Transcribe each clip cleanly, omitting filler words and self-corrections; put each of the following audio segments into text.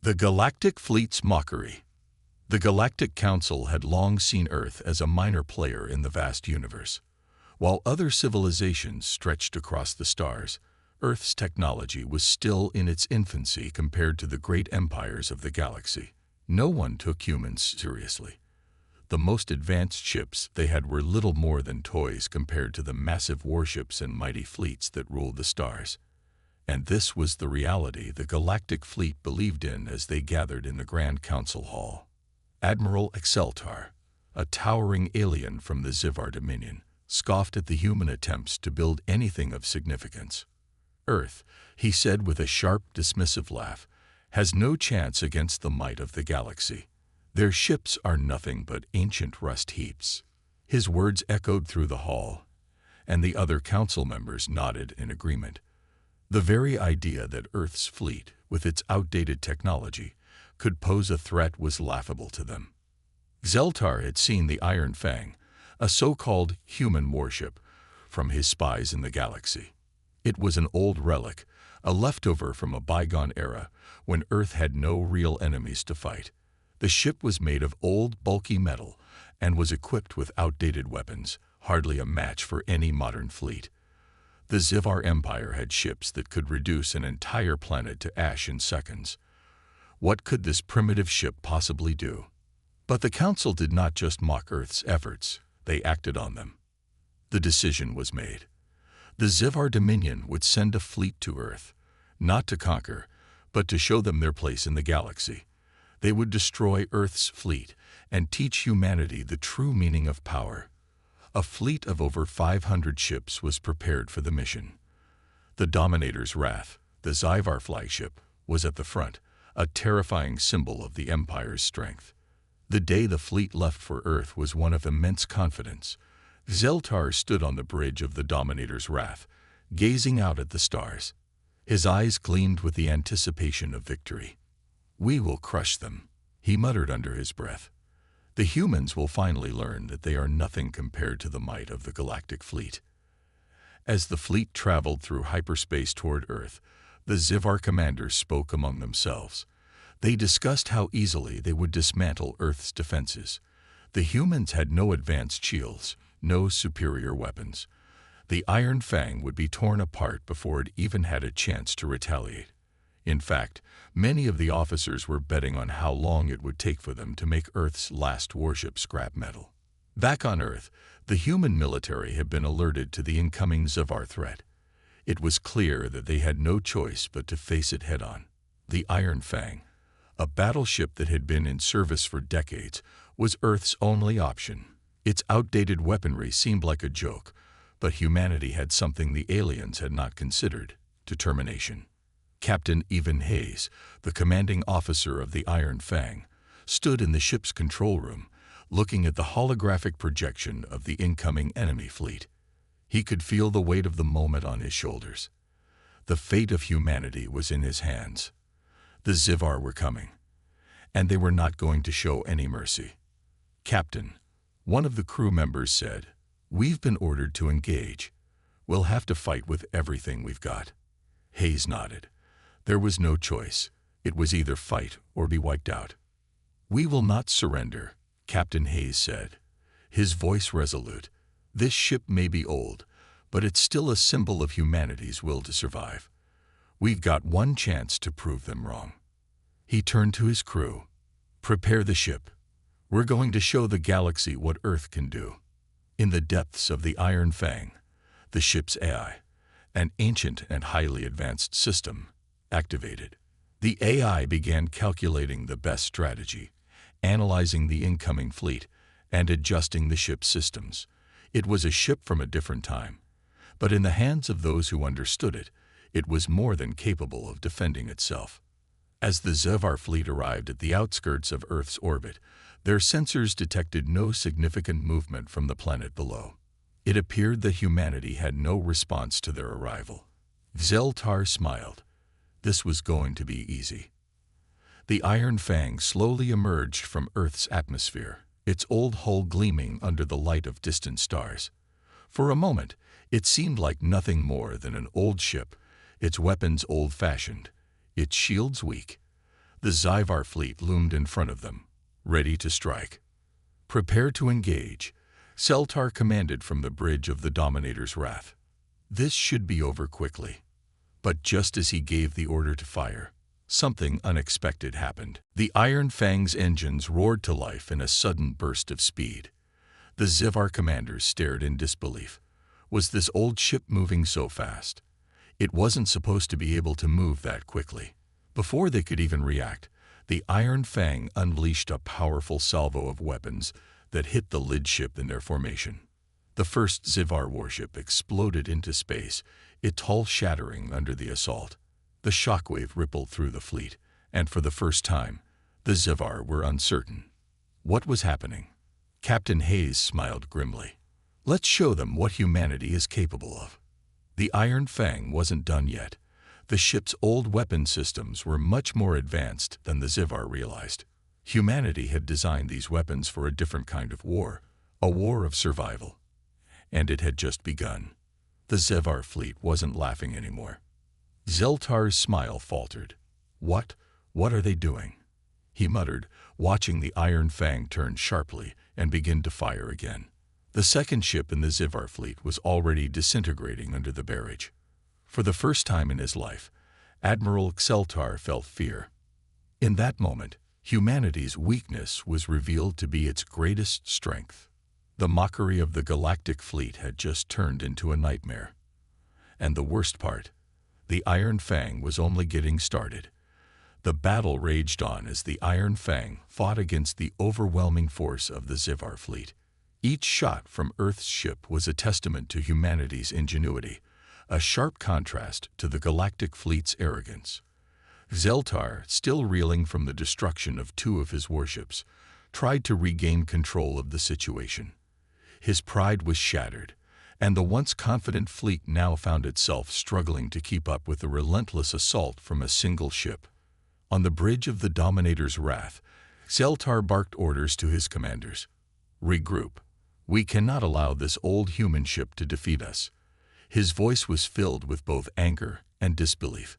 The Galactic Fleet's Mockery. The Galactic Council had long seen Earth as a minor player in the vast universe. While other civilizations stretched across the stars, Earth's technology was still in its infancy compared to the great empires of the galaxy. No one took humans seriously. The most advanced ships they had were little more than toys compared to the massive warships and mighty fleets that ruled the stars. And this was the reality the Galactic Fleet believed in as they gathered in the Grand Council Hall. Admiral Exceltar, a towering alien from the Zivar Dominion, scoffed at the human attempts to build anything of significance. Earth, he said with a sharp, dismissive laugh, has no chance against the might of the galaxy. Their ships are nothing but ancient rust heaps. His words echoed through the hall, and the other council members nodded in agreement. The very idea that Earth's fleet, with its outdated technology, could pose a threat was laughable to them. Xeltar had seen the Iron Fang, a so-called human warship, from his spies in the galaxy. It was an old relic, a leftover from a bygone era when Earth had no real enemies to fight. The ship was made of old, bulky metal and was equipped with outdated weapons, hardly a match for any modern fleet. The Zivar Empire had ships that could reduce an entire planet to ash in seconds. What could this primitive ship possibly do? But the Council did not just mock Earth's efforts, they acted on them. The decision was made. The Zivar Dominion would send a fleet to Earth, not to conquer, but to show them their place in the galaxy. They would destroy Earth's fleet and teach humanity the true meaning of power. A fleet of over 500 ships was prepared for the mission. The Dominator's Wrath, the Zivar flagship, was at the front, a terrifying symbol of the Empire's strength. The day the fleet left for Earth was one of immense confidence. Xeltar stood on the bridge of the Dominator's Wrath, gazing out at the stars. His eyes gleamed with the anticipation of victory. "We will crush them," he muttered under his breath. "The humans will finally learn that they are nothing compared to the might of the Galactic Fleet." As the fleet traveled through hyperspace toward Earth, the Zivar commanders spoke among themselves. They discussed how easily they would dismantle Earth's defenses. The humans had no advanced shields, no superior weapons. The Iron Fang would be torn apart before it even had a chance to retaliate. In fact, many of the officers were betting on how long it would take for them to make Earth's last warship scrap metal. Back on Earth, the human military had been alerted to the incoming Zivar threat. It was clear that they had no choice but to face it head-on. The Iron Fang, a battleship that had been in service for decades, was Earth's only option. Its outdated weaponry seemed like a joke, but humanity had something the aliens had not considered: determination. Captain Evan Hayes, the commanding officer of the Iron Fang, stood in the ship's control room, looking at the holographic projection of the incoming enemy fleet. He could feel the weight of the moment on his shoulders. The fate of humanity was in his hands. The Zivar were coming, and they were not going to show any mercy. "Captain," one of the crew members said, "we've been ordered to engage. We'll have to fight with everything we've got." Hayes nodded. There was no choice. It was either fight or be wiped out. "We will not surrender," Captain Hayes said, his voice resolute. "This ship may be old, but it's still a symbol of humanity's will to survive. We've got one chance to prove them wrong." He turned to his crew. "Prepare the ship. We're going to show the galaxy what Earth can do." In the depths of the Iron Fang, the ship's AI, an ancient and highly advanced system, activated. The AI began calculating the best strategy, analyzing the incoming fleet, and adjusting the ship's systems. It was a ship from a different time, but in the hands of those who understood it, it was more than capable of defending itself. As the Zivar fleet arrived at the outskirts of Earth's orbit, their sensors detected no significant movement from the planet below. It appeared that humanity had no response to their arrival. Xeltar smiled. This was going to be easy. The Iron Fang slowly emerged from Earth's atmosphere, its old hull gleaming under the light of distant stars. For a moment, it seemed like nothing more than an old ship, its weapons old-fashioned, its shields weak. The Zyvar fleet loomed in front of them, ready to strike. "Prepare to engage," Seltar commanded from the bridge of the Dominator's Wrath. This should be over quickly. But just as he gave the order to fire, something unexpected happened. The Iron Fang's engines roared to life in a sudden burst of speed. The Zyvar commanders stared in disbelief. Was this old ship moving so fast? It wasn't supposed to be able to move that quickly. Before they could even react, the Iron Fang unleashed a powerful salvo of weapons that hit the lid ship in their formation. The first Zyvar warship exploded into space, its hull shattering under the assault. The shockwave rippled through the fleet, and for the first time, the Zyvar were uncertain. What was happening? Captain Hayes smiled grimly. "Let's show them what humanity is capable of." The Iron Fang wasn't done yet. The ship's old weapon systems were much more advanced than the Zyvar realized. Humanity had designed these weapons for a different kind of war, a war of survival. And it had just begun. The Zyvar fleet wasn't laughing anymore. Zeltar's smile faltered. What are they doing?" he muttered, watching the Iron Fang turn sharply and begin to fire again. The second ship in the Zyvar fleet was already disintegrating under the barrage. For the first time in his life, Admiral Xeltar felt fear. In that moment, humanity's weakness was revealed to be its greatest strength. The mockery of the Galactic fleet had just turned into a nightmare. And the worst part, the Iron Fang was only getting started. The battle raged on as the Iron Fang fought against the overwhelming force of the Zyvar fleet. Each shot from Earth's ship was a testament to humanity's ingenuity, a sharp contrast to the Galactic fleet's arrogance. Zeltar, still reeling from the destruction of two of his warships, tried to regain control of the situation. His pride was shattered, and the once confident fleet now found itself struggling to keep up with the relentless assault from a single ship. On the bridge of the Dominator's Wrath, Zeltar barked orders to his commanders. "Regroup. We cannot allow this old human ship to defeat us." His voice was filled with both anger and disbelief.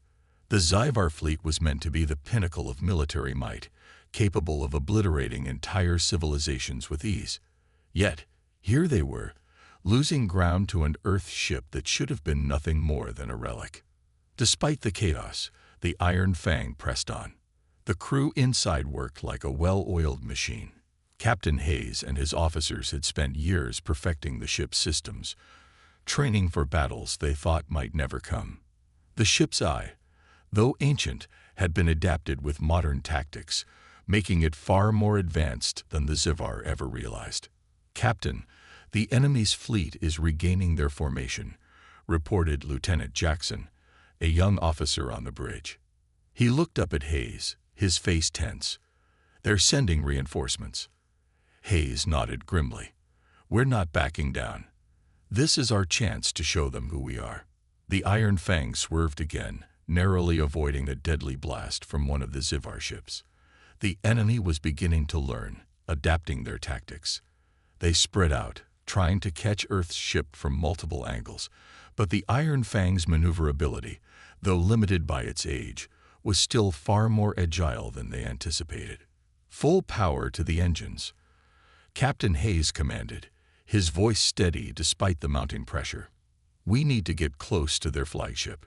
The Zyvar fleet was meant to be the pinnacle of military might, capable of obliterating entire civilizations with ease. Yet, here they were, losing ground to an Earth ship that should have been nothing more than a relic. Despite the chaos, the Iron Fang pressed on. The crew inside worked like a well-oiled machine. Captain Hayes and his officers had spent years perfecting the ship's systems, training for battles they thought might never come. The ship's eye, though ancient, had been adapted with modern tactics, making it far more advanced than the Zyvar ever realized. "Captain, the enemy's fleet is regaining their formation," reported Lieutenant Jackson, a young officer on the bridge. He looked up at Hayes, his face tense. "They're sending reinforcements." Hayes nodded grimly. "We're not backing down. This is our chance to show them who we are." The Iron Fang swerved again, narrowly avoiding a deadly blast from one of the Zyvar ships. The enemy was beginning to learn, adapting their tactics. They spread out, trying to catch Earth's ship from multiple angles, but the Iron Fang's maneuverability, though limited by its age, was still far more agile than they anticipated. "Full power to the engines," Captain Hayes commanded, his voice steady despite the mounting pressure. "We need to get close to their flagship."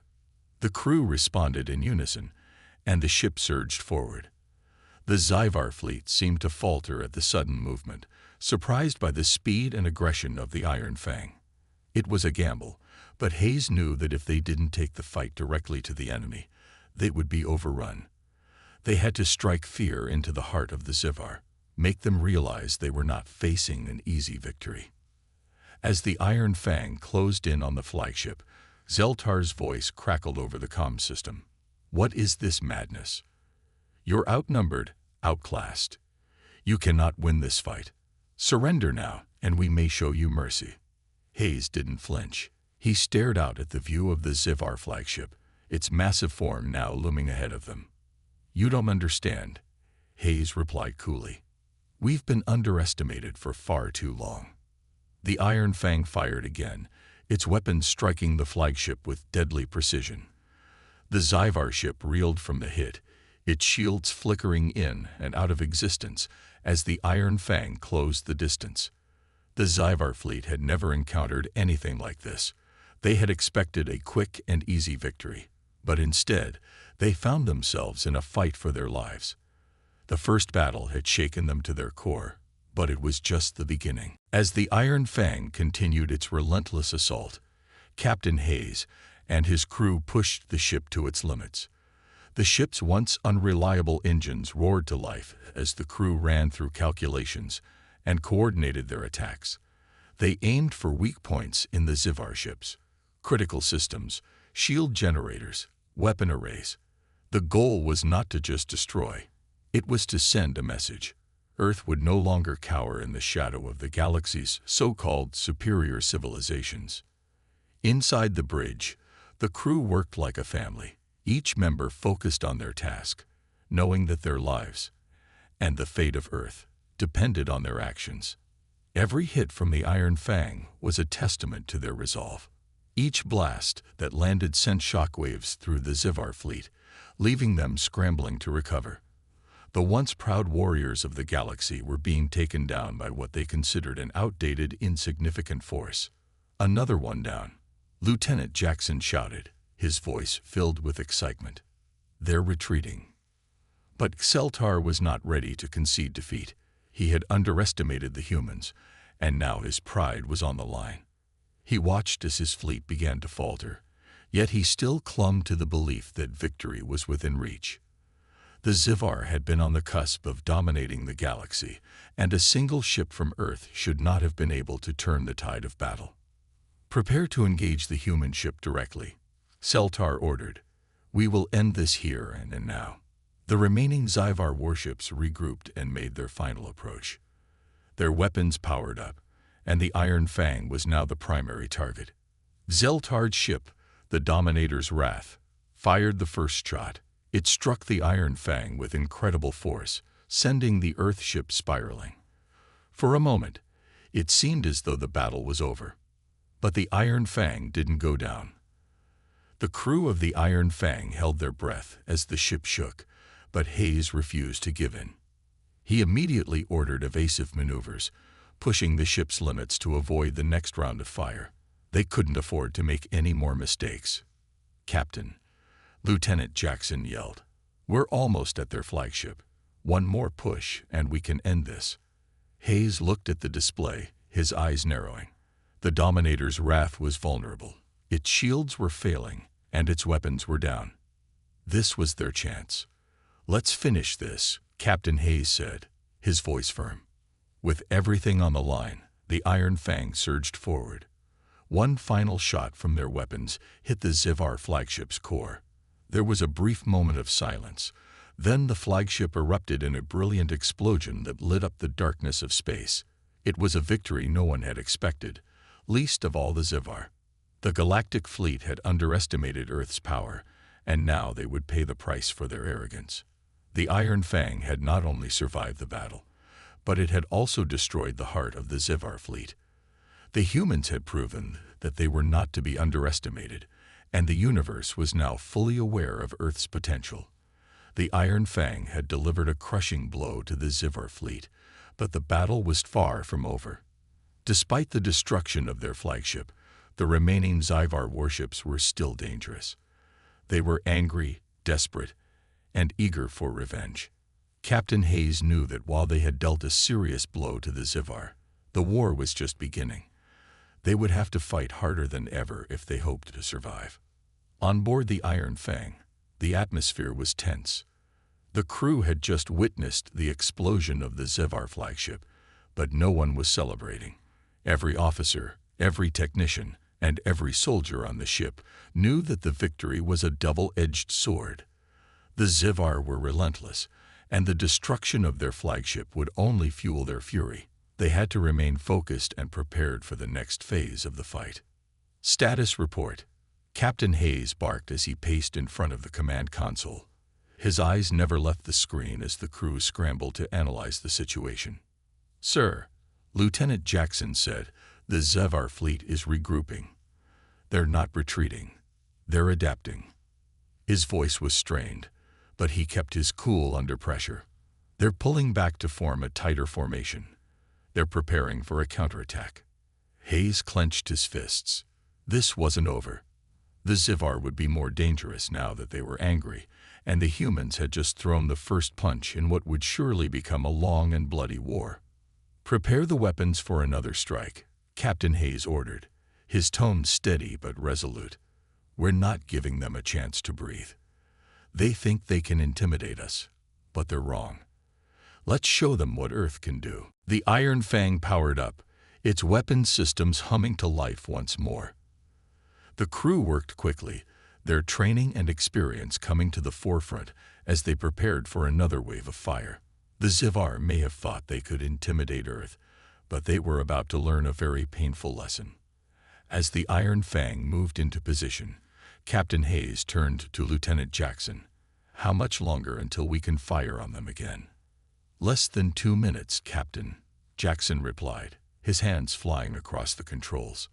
The crew responded in unison, and the ship surged forward. The Zyvar fleet seemed to falter at the sudden movement, surprised by the speed and aggression of the Iron Fang. It was a gamble, but Hayes knew that if they didn't take the fight directly to the enemy, they would be overrun. They had to strike fear into the heart of the Zyvar, make them realize they were not facing an easy victory. As the Iron Fang closed in on the flagship, Zeltar's voice crackled over the comm system. "What is this madness? You're outnumbered, outclassed. You cannot win this fight. Surrender now, and we may show you mercy." Hayes didn't flinch. He stared out at the view of the Zyvar flagship, its massive form now looming ahead of them. "You don't understand," Hayes replied coolly. "We've been underestimated for far too long." The Iron Fang fired again, its weapons striking the flagship with deadly precision. The Zyvar ship reeled from the hit, its shields flickering in and out of existence as the Iron Fang closed the distance. The Zyvar fleet had never encountered anything like this. They had expected a quick and easy victory, but instead, they found themselves in a fight for their lives. The first battle had shaken them to their core, but it was just the beginning. As the Iron Fang continued its relentless assault, Captain Hayes and his crew pushed the ship to its limits. The ship's once unreliable engines roared to life as the crew ran through calculations and coordinated their attacks. They aimed for weak points in the Zyvar ships, critical systems, shield generators, weapon arrays. The goal was not to just destroy. It was to send a message. Earth would no longer cower in the shadow of the galaxy's so-called superior civilizations. Inside the bridge, the crew worked like a family, each member focused on their task, knowing that their lives and the fate of Earth depended on their actions. Every hit from the Iron Fang was a testament to their resolve. Each blast that landed sent shockwaves through the Zyvar fleet, leaving them scrambling to recover. The once proud warriors of the galaxy were being taken down by what they considered an outdated, insignificant force. Another one down. Lieutenant Jackson shouted, his voice filled with excitement. They're retreating. But Xeltar was not ready to concede defeat. He had underestimated the humans, and now his pride was on the line. He watched as his fleet began to falter, yet he still clung to the belief that victory was within reach. The Zyvar had been on the cusp of dominating the galaxy, and a single ship from Earth should not have been able to turn the tide of battle. Prepare to engage the human ship directly, Xeltar ordered. We will end this here and now. The remaining Zyvar warships regrouped and made their final approach. Their weapons powered up, and the Iron Fang was now the primary target. Xeltar's ship, the Dominator's Wrath, fired the first shot. It struck the Iron Fang with incredible force, sending the Earth ship spiraling. For a moment, it seemed as though the battle was over. But the Iron Fang didn't go down. The crew of the Iron Fang held their breath as the ship shook, but Hayes refused to give in. He immediately ordered evasive maneuvers, pushing the ship's limits to avoid the next round of fire. They couldn't afford to make any more mistakes. Captain, Lieutenant Jackson yelled, we're almost at their flagship. One more push and we can end this. Hayes looked at the display, his eyes narrowing. The Dominator's Wrath was vulnerable. Its shields were failing, and its weapons were down. This was their chance. Let's finish this, Captain Hayes said, his voice firm. With everything on the line, the Iron Fang surged forward. One final shot from their weapons hit the Zyvar flagship's core. There was a brief moment of silence. Then the flagship erupted in a brilliant explosion that lit up the darkness of space. It was a victory no one had expected, least of all the Zyvar. The Galactic fleet had underestimated Earth's power, and now they would pay the price for their arrogance. The Iron Fang had not only survived the battle, but it had also destroyed the heart of the Zyvar fleet. The humans had proven that they were not to be underestimated, and the universe was now fully aware of Earth's potential. The Iron Fang had delivered a crushing blow to the Zyvar fleet, but the battle was far from over. Despite the destruction of their flagship, the remaining Zyvar warships were still dangerous. They were angry, desperate, and eager for revenge. Captain Hayes knew that while they had dealt a serious blow to the Zyvar, the war was just beginning. They would have to fight harder than ever if they hoped to survive. On board the Iron Fang, the atmosphere was tense. The crew had just witnessed the explosion of the Zyvar flagship, but no one was celebrating. Every officer, every technician, and every soldier on the ship knew that the victory was a double-edged sword. The Zyvar were relentless, and the destruction of their flagship would only fuel their fury. They had to remain focused and prepared for the next phase of the fight. Status report. Captain Hayes barked as he paced in front of the command console. His eyes never left the screen as the crew scrambled to analyze the situation. Sir, Lieutenant Jackson said, the Zyvar fleet is regrouping. They're not retreating. They're adapting. His voice was strained, but he kept his cool under pressure. They're pulling back to form a tighter formation. They're preparing for a counterattack. Hayes clenched his fists. This wasn't over. The Zivar would be more dangerous now that they were angry, and the humans had just thrown the first punch in what would surely become a long and bloody war. "Prepare the weapons for another strike," Captain Hayes ordered, his tone steady but resolute. "We're not giving them a chance to breathe. They think they can intimidate us, but they're wrong. Let's show them what Earth can do." The Iron Fang powered up, its weapon systems humming to life once more. The crew worked quickly, their training and experience coming to the forefront as they prepared for another wave of fire. The Zivar may have thought they could intimidate Earth, but they were about to learn a very painful lesson. As the Iron Fang moved into position, Captain Hayes turned to Lieutenant Jackson. "How much longer until we can fire on them again?" "Less than 2 minutes, Captain," Jackson replied, his hands flying across the controls.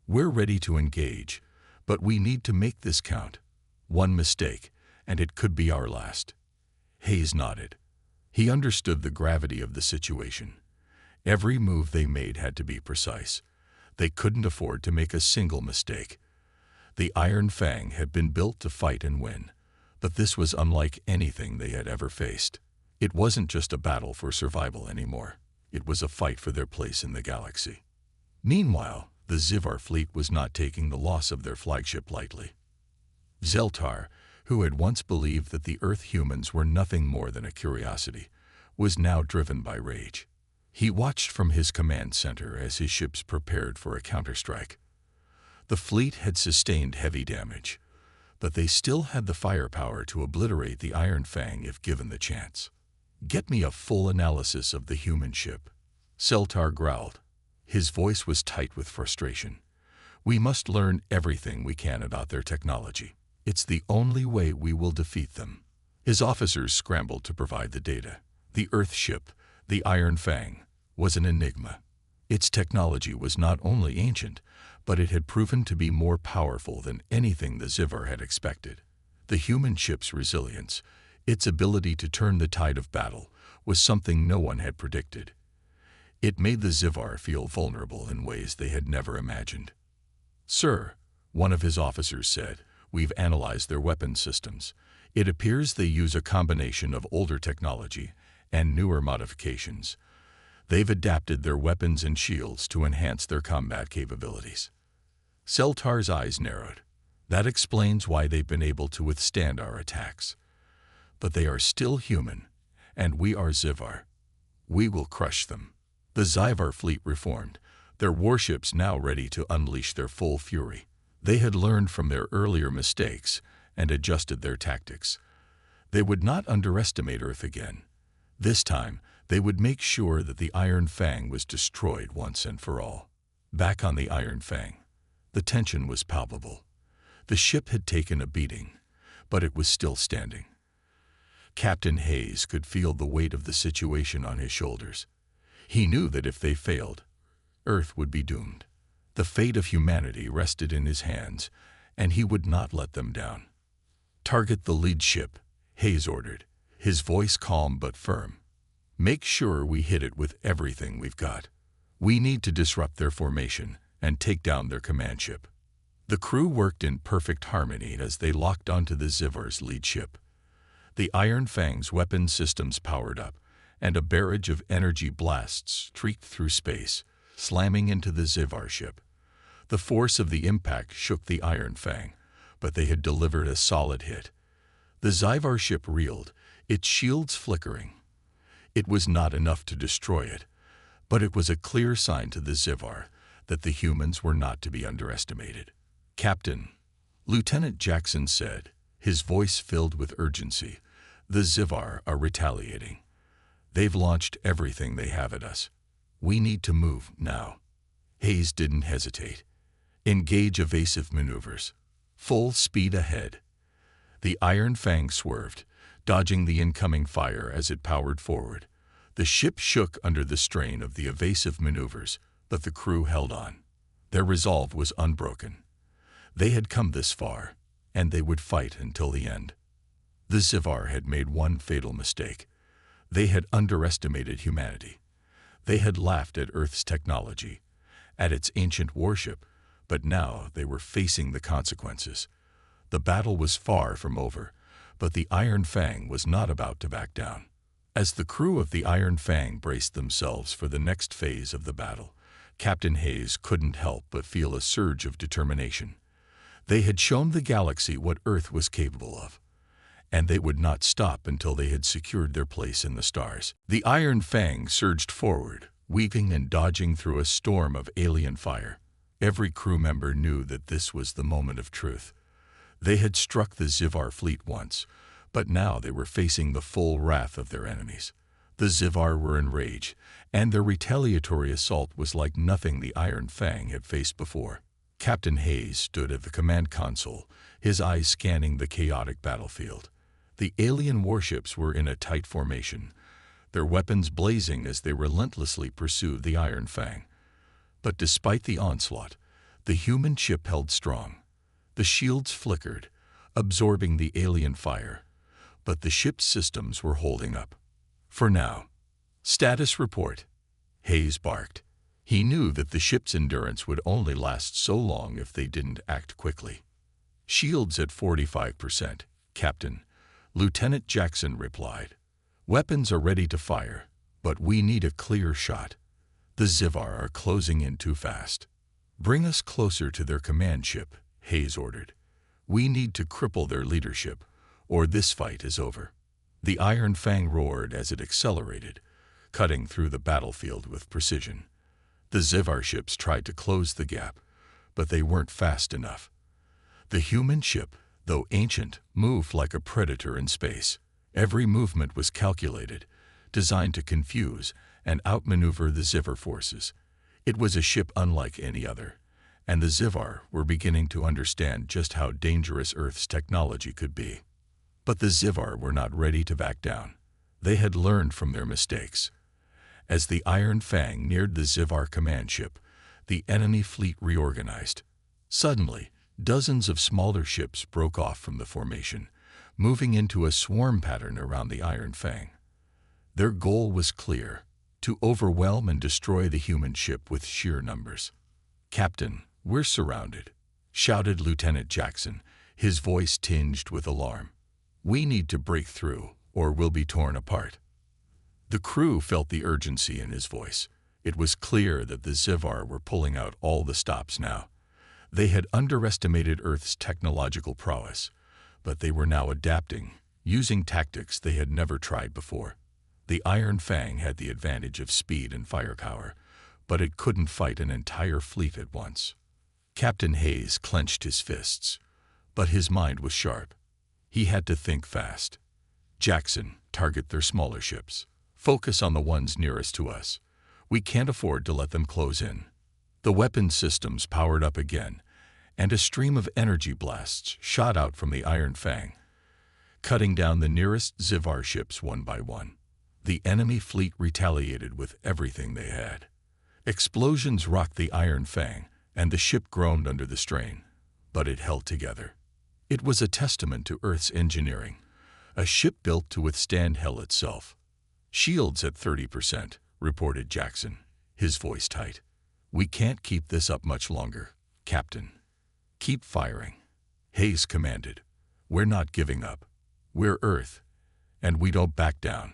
"We're ready to engage, but we need to make this count. One mistake, and it could be our last." Hayes nodded. He understood the gravity of the situation. Every move they made had to be precise. They couldn't afford to make a single mistake. The Iron Fang had been built to fight and win, but this was unlike anything they had ever faced. It wasn't just a battle for survival anymore. It was a fight for their place in the galaxy. Meanwhile, the Zivar fleet was not taking the loss of their flagship lightly. Zeltar, who had once believed that the Earth humans were nothing more than a curiosity, was now driven by rage. He watched from his command center as his ships prepared for a counterstrike. The fleet had sustained heavy damage, but they still had the firepower to obliterate the Iron Fang if given the chance. "Get me a full analysis of the human ship," Zeltar growled. His voice was tight with frustration. "We must learn everything we can about their technology. It's the only way we will defeat them." His officers scrambled to provide the data. The Earth ship, the Iron Fang, was an enigma. Its technology was not only ancient, but it had proven to be more powerful than anything the Zivar had expected. The human ship's resilience, its ability to turn the tide of battle, was something no one had predicted. It made the Zivar feel vulnerable in ways they had never imagined. "Sir," one of his officers said, "we've analyzed their weapon systems. It appears they use a combination of older technology and newer modifications. They've adapted their weapons and shields to enhance their combat capabilities." Zeltar's eyes narrowed. "That explains why they've been able to withstand our attacks. But they are still human, and we are Zivar. We will crush them." The Zivar fleet reformed, their warships now ready to unleash their full fury. They had learned from their earlier mistakes and adjusted their tactics. They would not underestimate Earth again. This time, they would make sure that the Iron Fang was destroyed once and for all. Back on the Iron Fang, the tension was palpable. The ship had taken a beating, but it was still standing. Captain Hayes could feel the weight of the situation on his shoulders. He knew that if they failed, Earth would be doomed. The fate of humanity rested in his hands, and he would not let them down. "Target the lead ship," Hayes ordered, his voice calm but firm. "Make sure we hit it with everything we've got. We need to disrupt their formation and take down their command ship." The crew worked in perfect harmony as they locked onto the Zivar's lead ship. The Iron Fang's weapon systems powered up, and a barrage of energy blasts streaked through space, slamming into the Zivar ship. The force of the impact shook the Iron Fang, but they had delivered a solid hit. The Zivar ship reeled, its shields flickering. It was not enough to destroy it, but it was a clear sign to the Zivar that the humans were not to be underestimated. "Captain," Lieutenant Jackson said, his voice filled with urgency, "the Zivar are retaliating. They've launched everything they have at us. We need to move now." Hayes didn't hesitate. "Engage evasive maneuvers. Full speed ahead." The Iron Fang swerved, dodging the incoming fire as it powered forward. The ship shook under the strain of the evasive maneuvers, but the crew held on. Their resolve was unbroken. They had come this far, and they would fight until the end. The Zivar had made one fatal mistake. They had underestimated humanity. They had laughed at Earth's technology, at its ancient warship, but now they were facing the consequences. The battle was far from over, but the Iron Fang was not about to back down. As the crew of the Iron Fang braced themselves for the next phase of the battle, Captain Hayes couldn't help but feel a surge of determination. They had shown the galaxy what Earth was capable of, and they would not stop until they had secured their place in the stars. The Iron Fang surged forward, weaving and dodging through a storm of alien fire. Every crew member knew that this was the moment of truth. They had struck the Zivar fleet once, but now they were facing the full wrath of their enemies. The Zivar were enraged, and their retaliatory assault was like nothing the Iron Fang had faced before. Captain Hayes stood at the command console, his eyes scanning the chaotic battlefield. The alien warships were in a tight formation, their weapons blazing as they relentlessly pursued the Iron Fang. But despite the onslaught, the human ship held strong. The shields flickered, absorbing the alien fire, but the ship's systems were holding up. For now. Status report. Hayes barked. He knew that the ship's endurance would only last so long if they didn't act quickly. Shields at 45%, Captain. Lieutenant Jackson replied. Weapons are ready to fire, but we need a clear shot. The Zivar are closing in too fast. Bring us closer to their command ship, Hayes ordered. We need to cripple their leadership, or this fight is over. The Iron Fang roared as it accelerated, cutting through the battlefield with precision. The Zivar ships tried to close the gap, but they weren't fast enough. The human ship, though ancient, moved like a predator in space. Every movement was calculated, designed to confuse and outmaneuver the Zivar forces. It was a ship unlike any other, and the Zivar were beginning to understand just how dangerous Earth's technology could be. But the Zivar were not ready to back down. They had learned from their mistakes. As the Iron Fang neared the Zivar command ship, the enemy fleet reorganized. Suddenly, dozens of smaller ships broke off from the formation, moving into a swarm pattern around the Iron Fang. Their goal was clear: to overwhelm and destroy the human ship with sheer numbers. "Captain, we're surrounded," shouted Lieutenant Jackson, his voice tinged with alarm. "We need to break through, or we'll be torn apart." The crew felt the urgency in his voice. It was clear that the Zivar were pulling out all the stops now. They had underestimated Earth's technological prowess, but they were now adapting, using tactics they had never tried before. The Iron Fang had the advantage of speed and firepower, but it couldn't fight an entire fleet at once. Captain Hayes clenched his fists, but his mind was sharp. He had to think fast. "Jackson, target their smaller ships. Focus on the ones nearest to us. We can't afford to let them close in." The weapon systems powered up again, and a stream of energy blasts shot out from the Iron Fang, cutting down the nearest Zivar ships one by one. The enemy fleet retaliated with everything they had. Explosions rocked the Iron Fang, and the ship groaned under the strain, but it held together. It was a testament to Earth's engineering, a ship built to withstand hell itself. "Shields at 30%, reported Jackson, his voice tight. "We can't keep this up much longer, Captain." "Keep firing," Hayes commanded. "We're not giving up. We're Earth, and we don't back down."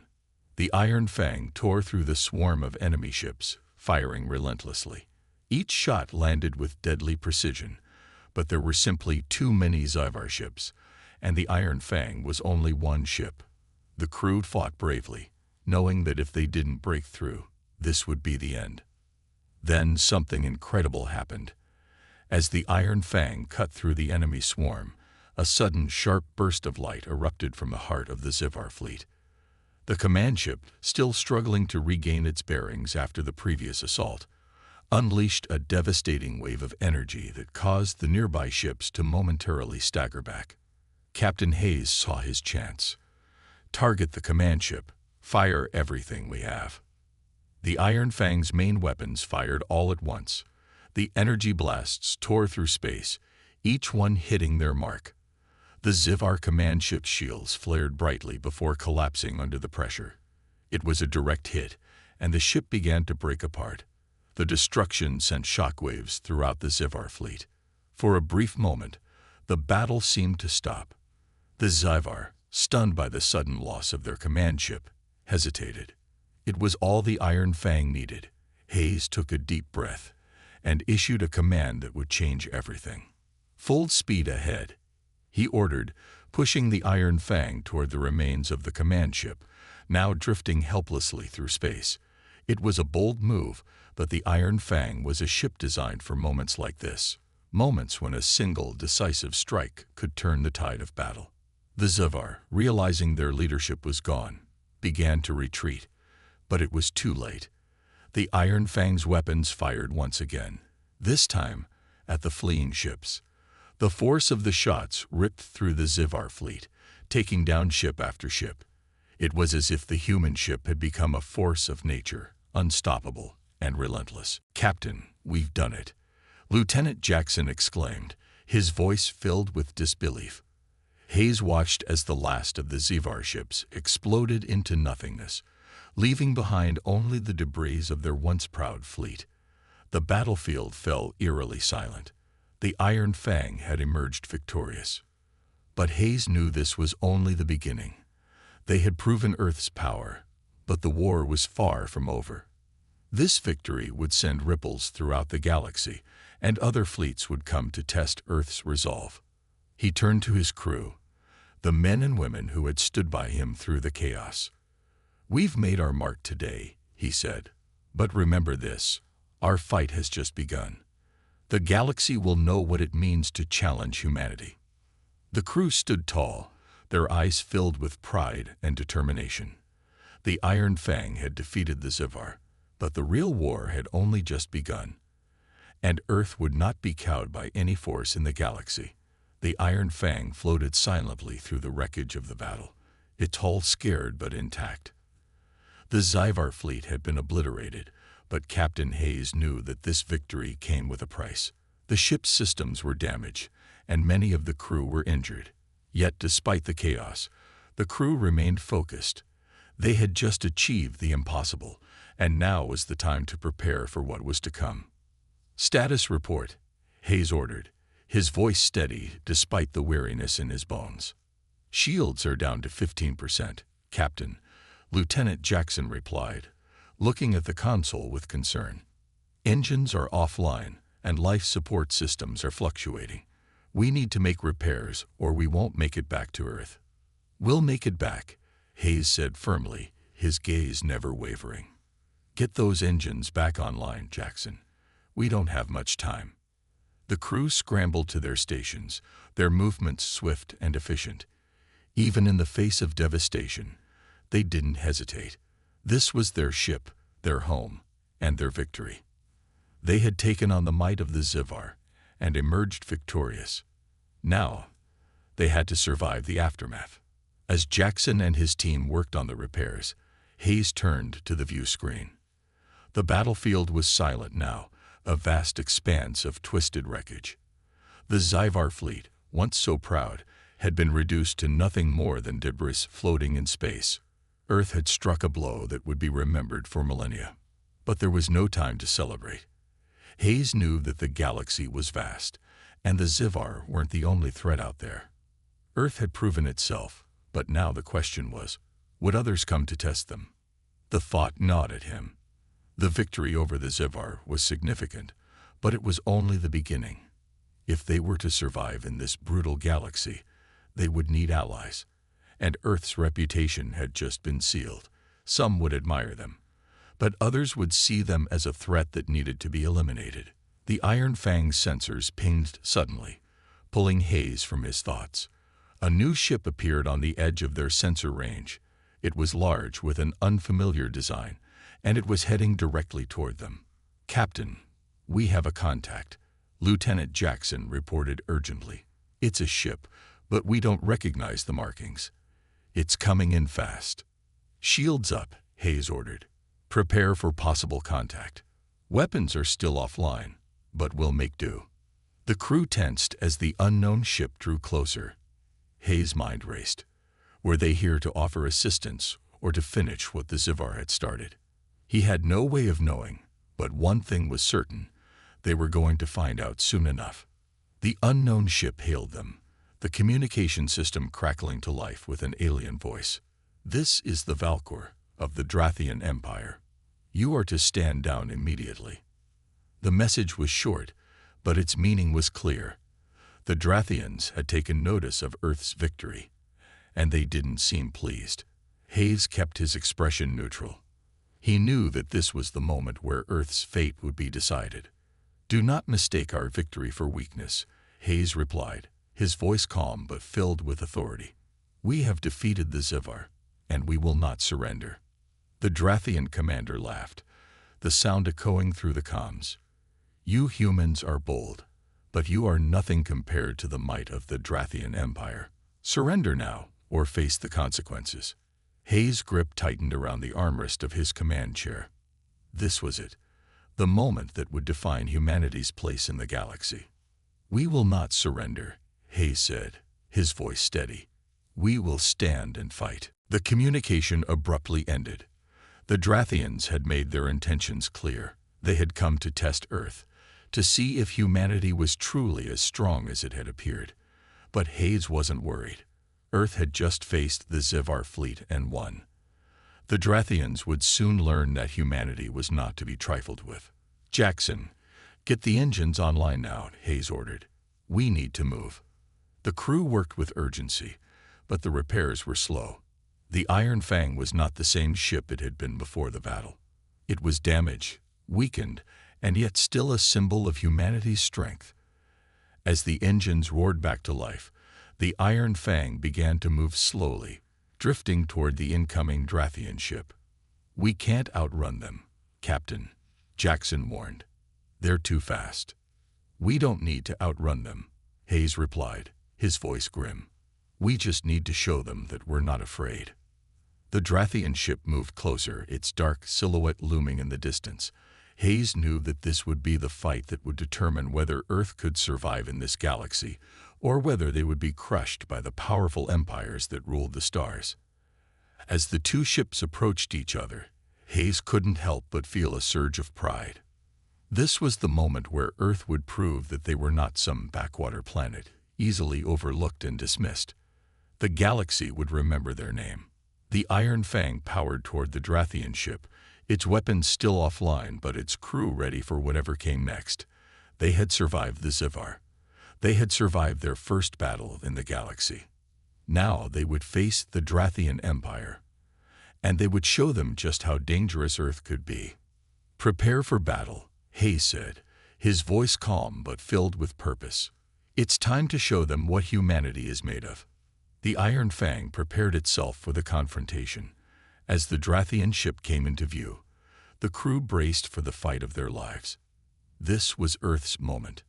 The Iron Fang tore through the swarm of enemy ships, firing relentlessly. Each shot landed with deadly precision, but there were simply too many Zivar ships, and the Iron Fang was only one ship. The crew fought bravely, knowing that if they didn't break through, this would be the end. Then something incredible happened. As the Iron Fang cut through the enemy swarm, a sudden sharp burst of light erupted from the heart of the Zivar fleet. The command ship, still struggling to regain its bearings after the previous assault, unleashed a devastating wave of energy that caused the nearby ships to momentarily stagger back. Captain Hayes saw his chance. "Target the command ship. Fire everything we have." The Iron Fang's main weapons fired all at once. The energy blasts tore through space, each one hitting their mark. The Zivar command ship's shields flared brightly before collapsing under the pressure. It was a direct hit, and the ship began to break apart. The destruction sent shockwaves throughout the Zivar fleet. For a brief moment, the battle seemed to stop. The Zivar, stunned by the sudden loss of their command ship, hesitated. It was all the Iron Fang needed. Hayes took a deep breath and issued a command that would change everything. "Full speed ahead," he ordered, pushing the Iron Fang toward the remains of the command ship, now drifting helplessly through space. It was a bold move, but the Iron Fang was a ship designed for moments like this, moments when a single decisive strike could turn the tide of battle. The Zivar, realizing their leadership was gone, began to retreat, but it was too late. The Iron Fang's weapons fired once again, this time at the fleeing ships. The force of the shots ripped through the Zivar fleet, taking down ship after ship. It was as if the human ship had become a force of nature, unstoppable and relentless. "Captain, we've done it," Lieutenant Jackson exclaimed, his voice filled with disbelief. Hayes watched as the last of the Zivar ships exploded into nothingness, leaving behind only the debris of their once proud fleet. The battlefield fell eerily silent. The Iron Fang had emerged victorious. But Hayes knew this was only the beginning. They had proven Earth's power, but the war was far from over. This victory would send ripples throughout the galaxy, and other fleets would come to test Earth's resolve. He turned to his crew, the men and women who had stood by him through the chaos. "We've made our mark today," he said. "But remember this, our fight has just begun. The galaxy will know what it means to challenge humanity." The crew stood tall, their eyes filled with pride and determination. The Iron Fang had defeated the Zivar, but the real war had only just begun. And Earth would not be cowed by any force in the galaxy. The Iron Fang floated silently through the wreckage of the battle, its hull scared but intact. The Zivar fleet had been obliterated, but Captain Hayes knew that this victory came with a price. The ship's systems were damaged, and many of the crew were injured. Yet despite the chaos, the crew remained focused. They had just achieved the impossible, and now was the time to prepare for what was to come. "Status report," Hayes ordered, his voice steady despite the weariness in his bones. "Shields are down to 15%, Captain," Lieutenant Jackson replied, looking at the console with concern. "Engines are offline, and life support systems are fluctuating. We need to make repairs, or we won't make it back to Earth." "We'll make it back," Hayes said firmly, his gaze never wavering. "Get those engines back online, Jackson. We don't have much time." The crew scrambled to their stations, their movements swift and efficient. Even in the face of devastation, they didn't hesitate. This was their ship, their home, and their victory. They had taken on the might of the Zivar and emerged victorious. Now, they had to survive the aftermath. As Jackson and his team worked on the repairs, Hayes turned to the view screen. The battlefield was silent now, a vast expanse of twisted wreckage. The Zivar fleet, once so proud, had been reduced to nothing more than debris floating in space. Earth had struck a blow that would be remembered for millennia. But there was no time to celebrate. Hayes knew that the galaxy was vast, and the Zivar weren't the only threat out there. Earth had proven itself, but now the question was, would others come to test them? The thought gnawed at him. The victory over the Zivar was significant, but it was only the beginning. If they were to survive in this brutal galaxy, they would need allies, and Earth's reputation had just been sealed. Some would admire them, but others would see them as a threat that needed to be eliminated. The Iron Fang's sensors pinged suddenly, pulling Hayes from his thoughts. A new ship appeared on the edge of their sensor range. It was large with an unfamiliar design, and it was heading directly toward them. "Captain, we have a contact," Lieutenant Jackson reported urgently. "It's a ship, but we don't recognize the markings. It's coming in fast." "Shields up," Hayes ordered. "Prepare for possible contact. Weapons are still offline, but we'll make do." The crew tensed as the unknown ship drew closer. Hayes' mind raced. Were they here to offer assistance or to finish what the Zivar had started? He had no way of knowing, but one thing was certain. They were going to find out soon enough. The unknown ship hailed them, the communication system crackling to life with an alien voice. "This is the Valkor of the Drathian Empire. You are to stand down immediately." The message was short, but its meaning was clear. The Drathians had taken notice of Earth's victory, and they didn't seem pleased. Hayes kept his expression neutral. He knew that this was the moment where Earth's fate would be decided. "Do not mistake our victory for weakness," Hayes replied, his voice calm but filled with authority. "We have defeated the Zivar, and we will not surrender." The Drathian commander laughed, the sound echoing through the comms. "You humans are bold, but you are nothing compared to the might of the Drathian Empire. Surrender now, or face the consequences." Hayes' grip tightened around the armrest of his command chair. This was it, the moment that would define humanity's place in the galaxy. "We will not surrender," Hayes said, his voice steady. "We will stand and fight." The communication abruptly ended. The Drathians had made their intentions clear. They had come to test Earth, to see if humanity was truly as strong as it had appeared. But Hayes wasn't worried. Earth had just faced the Zivar fleet and won. The Drathians would soon learn that humanity was not to be trifled with. "Jackson, get the engines online now," Hayes ordered. "We need to move." The crew worked with urgency, but the repairs were slow. The Iron Fang was not the same ship it had been before the battle. It was damaged, weakened, and yet still a symbol of humanity's strength. As the engines roared back to life, the Iron Fang began to move slowly, drifting toward the incoming Drathian ship. "We can't outrun them, Captain," Jackson warned. "They're too fast." "We don't need to outrun them," Hayes replied, his voice grim. "We just need to show them that we're not afraid." The Drathian ship moved closer, its dark silhouette looming in the distance. Hayes knew that this would be the fight that would determine whether Earth could survive in this galaxy, or whether they would be crushed by the powerful empires that ruled the stars. As the two ships approached each other, Hayes couldn't help but feel a surge of pride. This was the moment where Earth would prove that they were not some backwater planet, easily overlooked and dismissed. The galaxy would remember their name. The Iron Fang powered toward the Drathian ship, its weapons still offline but its crew ready for whatever came next. They had survived the Zivar. They had survived their first battle in the galaxy. Now they would face the Drathian Empire, and they would show them just how dangerous Earth could be. "Prepare for battle," Hayes said, his voice calm but filled with purpose. "It's time to show them what humanity is made of." The Iron Fang prepared itself for the confrontation. As the Drathian ship came into view, the crew braced for the fight of their lives. This was Earth's moment,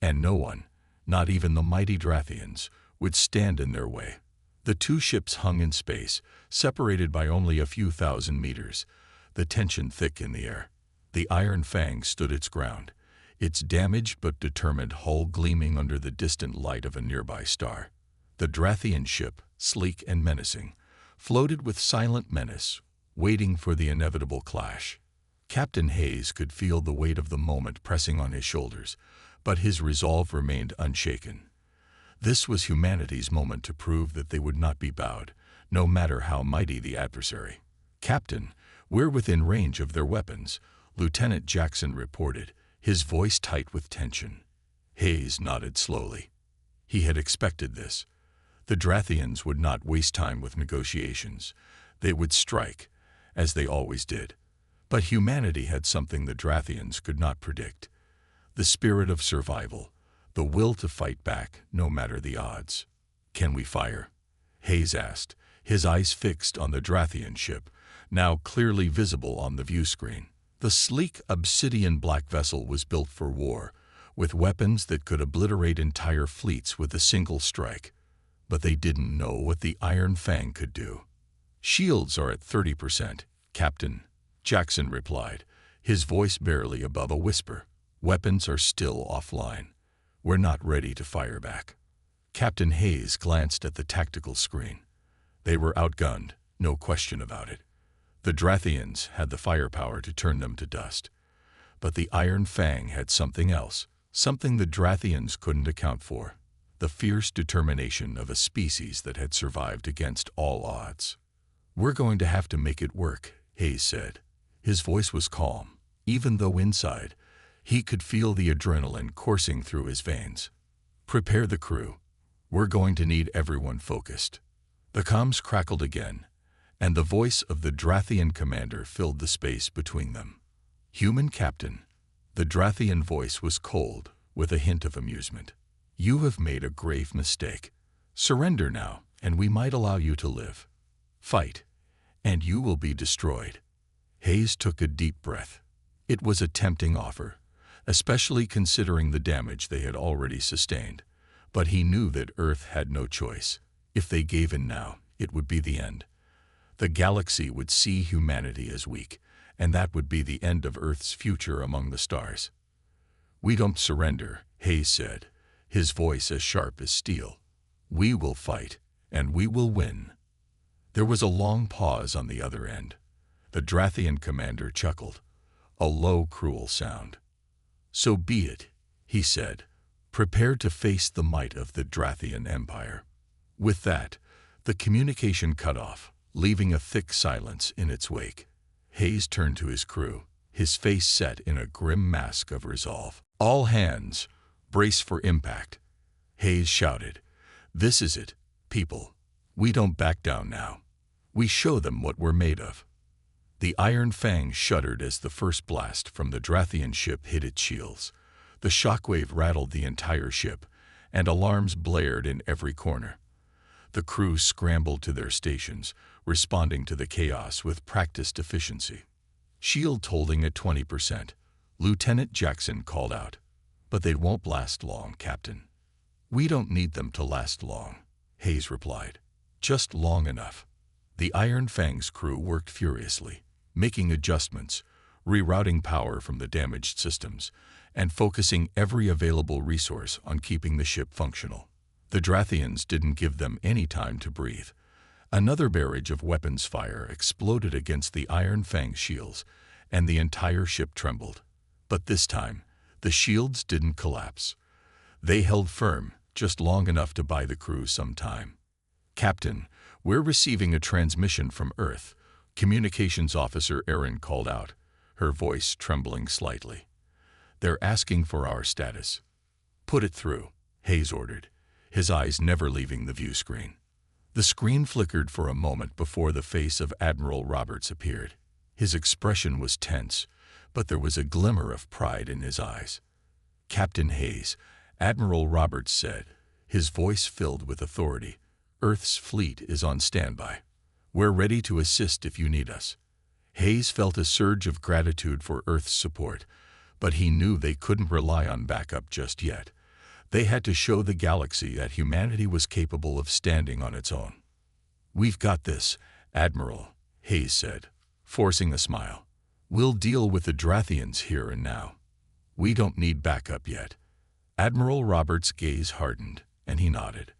and no one, not even the mighty Drathians, would stand in their way. The two ships hung in space, separated by only a few thousand meters, the tension thick in the air. The Iron Fang stood its ground, its damaged but determined hull gleaming under the distant light of a nearby star. The Drathian ship, sleek and menacing, floated with silent menace, waiting for the inevitable clash. Captain Hayes could feel the weight of the moment pressing on his shoulders, but his resolve remained unshaken. This was humanity's moment to prove that they would not be bowed, no matter how mighty the adversary. "Captain, we're within range of their weapons," Lieutenant Jackson reported, his voice tight with tension. Hayes nodded slowly. He had expected this. The Drathians would not waste time with negotiations. They would strike, as they always did. But humanity had something the Drathians could not predict: the spirit of survival, the will to fight back no matter the odds. "Can we fire?" Hayes asked, his eyes fixed on the Drathian ship, now clearly visible on the view screen. The sleek obsidian black vessel was built for war, with weapons that could obliterate entire fleets with a single strike. But they didn't know what the Iron Fang could do. "Shields are at 30%, Captain," Jackson replied, his voice barely above a whisper. "Weapons are still offline. We're not ready to fire back." Captain Hayes glanced at the tactical screen. They were outgunned, no question about it. The Drathians had the firepower to turn them to dust. But the Iron Fang had something else, something the Drathians couldn't account for. The fierce determination of a species that had survived against all odds. "We're going to have to make it work," Hayes said. His voice was calm, even though inside, he could feel the adrenaline coursing through his veins. "Prepare the crew. We're going to need everyone focused." The comms crackled again, and the voice of the Drathian commander filled the space between them. "Human captain." The Drathian voice was cold, with a hint of amusement. "You have made a grave mistake. Surrender now, and we might allow you to live. Fight, and you will be destroyed." Hayes took a deep breath. It was a tempting offer, especially considering the damage they had already sustained. But he knew that Earth had no choice. If they gave in now, it would be the end. The galaxy would see humanity as weak, and that would be the end of Earth's future among the stars. "We don't surrender," Hayes said, his voice as sharp as steel. "We will fight, and we will win." There was a long pause on the other end. The Drathian commander chuckled, a low, cruel sound. "So be it," he said, prepared to face the might of the Drathian Empire. With that, the communication cut off, leaving a thick silence in its wake. Hayes turned to his crew, his face set in a grim mask of resolve. "All hands, brace for impact," Hayes shouted. "This is it, people. We don't back down now. We show them what we're made of." The Iron Fang shuddered as the first blast from the Drathian ship hit its shields. The shockwave rattled the entire ship, and alarms blared in every corner. The crew scrambled to their stations, responding to the chaos with practiced efficiency. "Shields holding at 20%, Lieutenant Jackson called out. "But they won't last long, Captain." "We don't need them to last long," Hayes replied. "Just long enough." The Iron Fang's crew worked furiously, making adjustments, rerouting power from the damaged systems, and focusing every available resource on keeping the ship functional. The Drathians didn't give them any time to breathe. Another barrage of weapons fire exploded against the Iron Fang's shields, and the entire ship trembled. But this time, the shields didn't collapse. They held firm, just long enough to buy the crew some time. "Captain, we're receiving a transmission from Earth," Communications Officer Erin called out, her voice trembling slightly. "They're asking for our status." "Put it through," Hayes ordered, his eyes never leaving the view screen. The screen flickered for a moment before the face of Admiral Roberts appeared. His expression was tense, but there was a glimmer of pride in his eyes. "Captain Hayes," Admiral Roberts said, his voice filled with authority, "Earth's fleet is on standby. We're ready to assist if you need us." Hayes felt a surge of gratitude for Earth's support, but he knew they couldn't rely on backup just yet. They had to show the galaxy that humanity was capable of standing on its own. "We've got this, Admiral," Hayes said, forcing a smile. "We'll deal with the Drathians here and now. We don't need backup yet." Admiral Roberts' gaze hardened, and he nodded.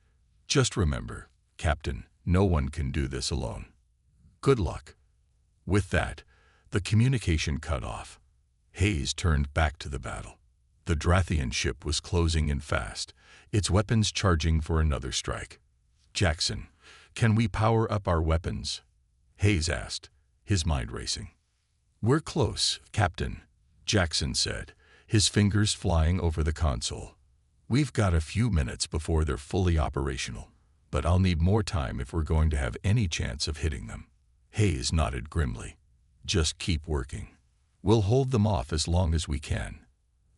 "Just remember, Captain, no one can do this alone. Good luck." With that, the communication cut off. Hayes turned back to the battle. The Drathian ship was closing in fast, its weapons charging for another strike. "Jackson, can we power up our weapons?" Hayes asked, his mind racing. "We're close, Captain," Jackson said, his fingers flying over the console. "We've got a few minutes before they're fully operational, but I'll need more time if we're going to have any chance of hitting them." Hayes nodded grimly. "Just keep working. We'll hold them off as long as we can."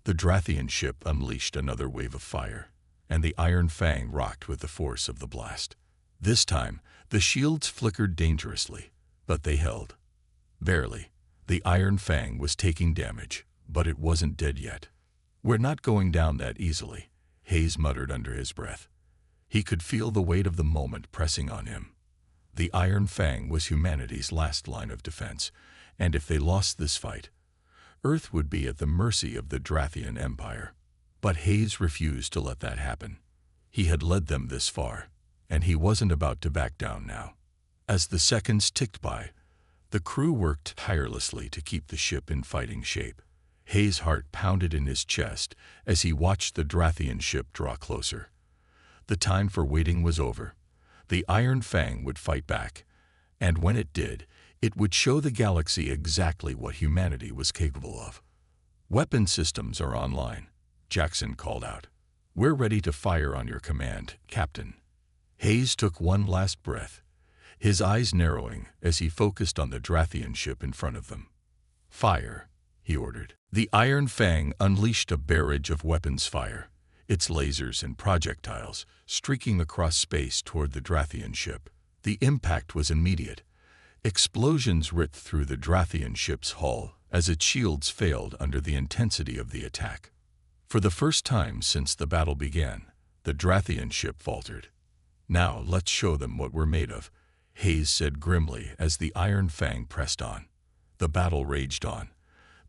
The Drathian ship unleashed another wave of fire, and the Iron Fang rocked with the force of the blast. This time, the shields flickered dangerously, but they held. Barely. The Iron Fang was taking damage, but it wasn't dead yet. "We're not going down that easily," Hayes muttered under his breath. He could feel the weight of the moment pressing on him. The Iron Fang was humanity's last line of defense, and if they lost this fight, Earth would be at the mercy of the Drathian Empire. But Hayes refused to let that happen. He had led them this far, and he wasn't about to back down now. As the seconds ticked by, the crew worked tirelessly to keep the ship in fighting shape. Hayes' heart pounded in his chest as he watched the Drathian ship draw closer. The time for waiting was over. The Iron Fang would fight back, and when it did, it would show the galaxy exactly what humanity was capable of. "Weapon systems are online," Jackson called out. "We're ready to fire on your command, Captain." Hayes took one last breath, his eyes narrowing as he focused on the Drathian ship in front of them. "Fire," he ordered. The Iron Fang unleashed a barrage of weapons fire, its lasers and projectiles streaking across space toward the Drathian ship. The impact was immediate. Explosions ripped through the Drathian ship's hull as its shields failed under the intensity of the attack. For the first time since the battle began, the Drathian ship faltered. "Now let's show them what we're made of," Hayes said grimly as the Iron Fang pressed on. The battle raged on,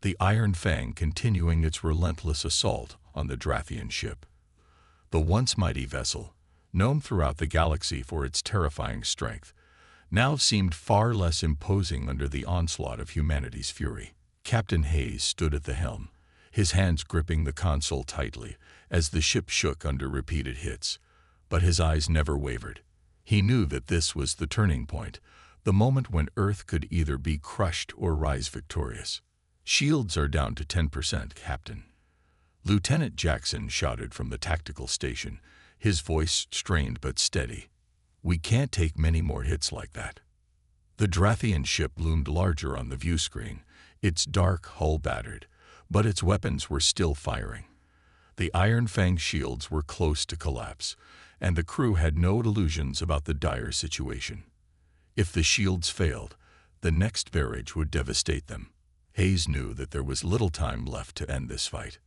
the Iron Fang continuing its relentless assault on the Drathian ship. The once mighty vessel, known throughout the galaxy for its terrifying strength, now seemed far less imposing under the onslaught of humanity's fury. Captain Hayes stood at the helm, his hands gripping the console tightly as the ship shook under repeated hits. But his eyes never wavered. He knew that this was the turning point, the moment when Earth could either be crushed or rise victorious. "Shields are down to 10%, Captain," Lieutenant Jackson shouted from the tactical station, his voice strained but steady. "We can't take many more hits like that." The Drathian ship loomed larger on the view screen, its dark hull battered, but its weapons were still firing. The Iron Fang shields were close to collapse, and the crew had no illusions about the dire situation. If the shields failed, the next barrage would devastate them. Hayes knew that there was little time left to end this fight.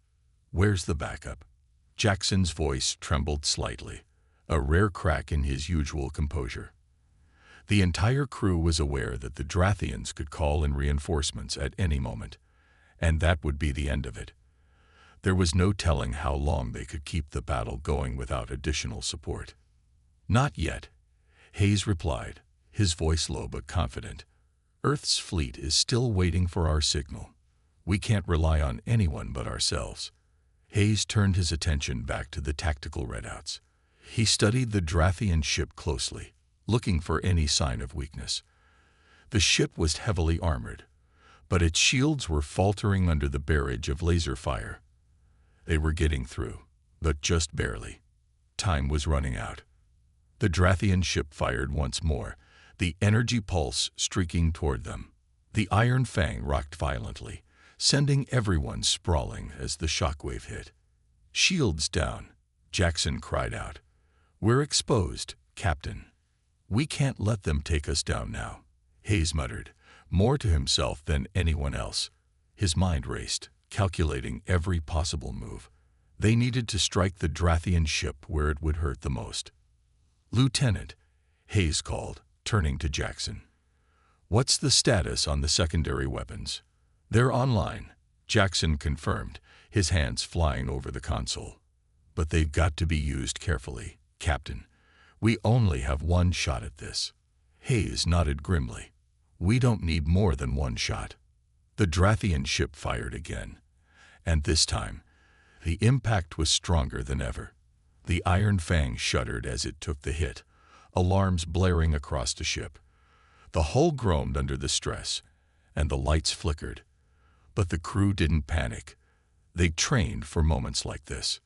"Where's the backup?" Jackson's voice trembled slightly, a rare crack in his usual composure. The entire crew was aware that the Drathians could call in reinforcements at any moment, and that would be the end of it. There was no telling how long they could keep the battle going without additional support. "Not yet," Hayes replied, his voice low but confident. "Earth's fleet is still waiting for our signal. We can't rely on anyone but ourselves." Hayes turned his attention back to the tactical readouts. He studied the Drathian ship closely, looking for any sign of weakness. The ship was heavily armored, but its shields were faltering under the barrage of laser fire. They were getting through, but just barely. Time was running out. The Drathian ship fired once more, the energy pulse streaking toward them. The Iron Fang rocked violently, sending everyone sprawling as the shockwave hit. "Shields down," Jackson cried out. "We're exposed, Captain." "We can't let them take us down now," Hayes muttered, more to himself than anyone else. His mind raced, calculating every possible move. They needed to strike the Drathian ship where it would hurt the most. "Lieutenant," Hayes called, turning to Jackson. "What's the status on the secondary weapons?" "They're online," Jackson confirmed, his hands flying over the console. "But they've got to be used carefully, Captain. We only have one shot at this." Hayes nodded grimly. "We don't need more than one shot." The Drathian ship fired again, and this time, the impact was stronger than ever. The Iron Fang shuddered as it took the hit, alarms blaring across the ship. The hull groaned under the stress, and the lights flickered. But the crew didn't panic. They trained for moments like this.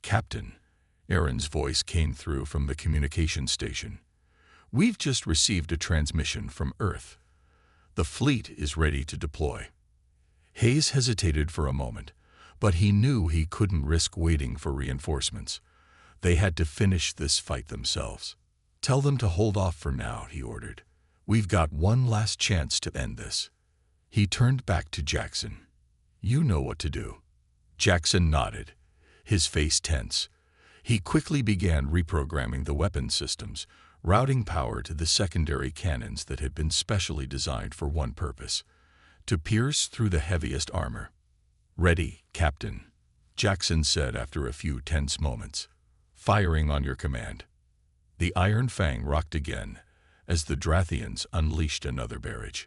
"Captain," Aaron's voice came through from the communication station. "We've just received a transmission from Earth. The fleet is ready to deploy." Hayes hesitated for a moment, but he knew he couldn't risk waiting for reinforcements. They had to finish this fight themselves. "Tell them to hold off for now," he ordered. "We've got one last chance to end this." He turned back to Jackson. "You know what to do." Jackson nodded, his face tense. He quickly began reprogramming the weapon systems, routing power to the secondary cannons that had been specially designed for one purpose: to pierce through the heaviest armor. "Ready, Captain," Jackson said after a few tense moments. firing on your command." The Iron Fang rocked again as the Drathians unleashed another barrage.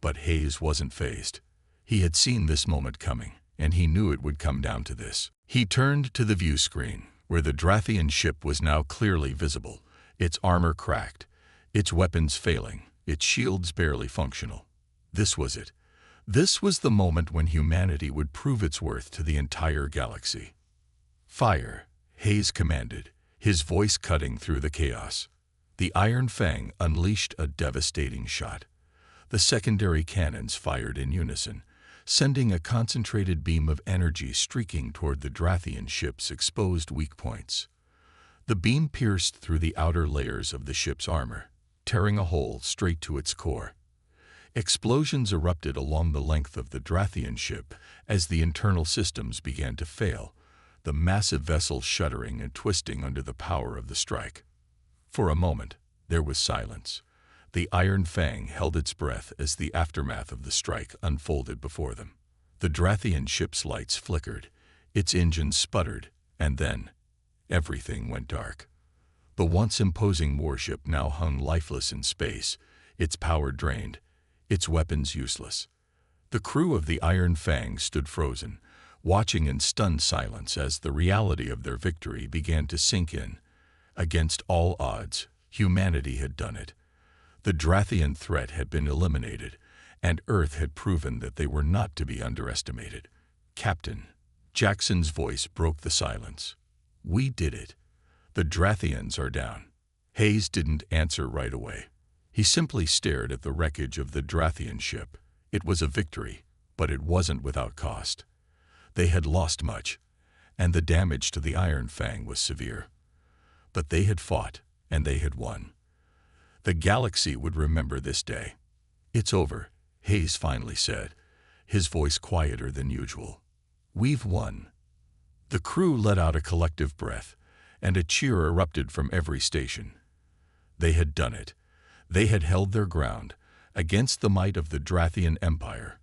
But Hayes wasn't fazed. He had seen this moment coming, and he knew it would come down to this. He turned to the view screen, where the Drathian ship was now clearly visible, its armor cracked, its weapons failing, its shields barely functional. This was it. This was the moment when humanity would prove its worth to the entire galaxy. "Fire," Hayes commanded, his voice cutting through the chaos. The Iron Fang unleashed a devastating shot. The secondary cannons fired in unison, sending a concentrated beam of energy streaking toward the Drathian ship's exposed weak points. The beam pierced through the outer layers of the ship's armor, tearing a hole straight to its core. Explosions erupted along the length of the Drathian ship as the internal systems began to fail, the massive vessel shuddering and twisting under the power of the strike. For a moment, there was silence. The Iron Fang held its breath as the aftermath of the strike unfolded before them. The Drathian ship's lights flickered, its engines sputtered, and then everything went dark. The once imposing warship now hung lifeless in space, its power drained, its weapons useless. The crew of the Iron Fang stood frozen, watching in stunned silence as the reality of their victory began to sink in. Against all odds, humanity had done it. The Drathian threat had been eliminated, and Earth had proven that they were not to be underestimated. "Captain," Jackson's voice broke the silence. "We did it. The Drathians are down." Hayes didn't answer right away. He simply stared at the wreckage of the Drathian ship. It was a victory, but it wasn't without cost. They had lost much, and the damage to the Iron Fang was severe. But they had fought, and they had won. The galaxy would remember this day. "It's over," Hayes finally said, his voice quieter than usual. "We've won." The crew let out a collective breath, and a cheer erupted from every station. They had done it. They had held their ground against the might of the Drathian Empire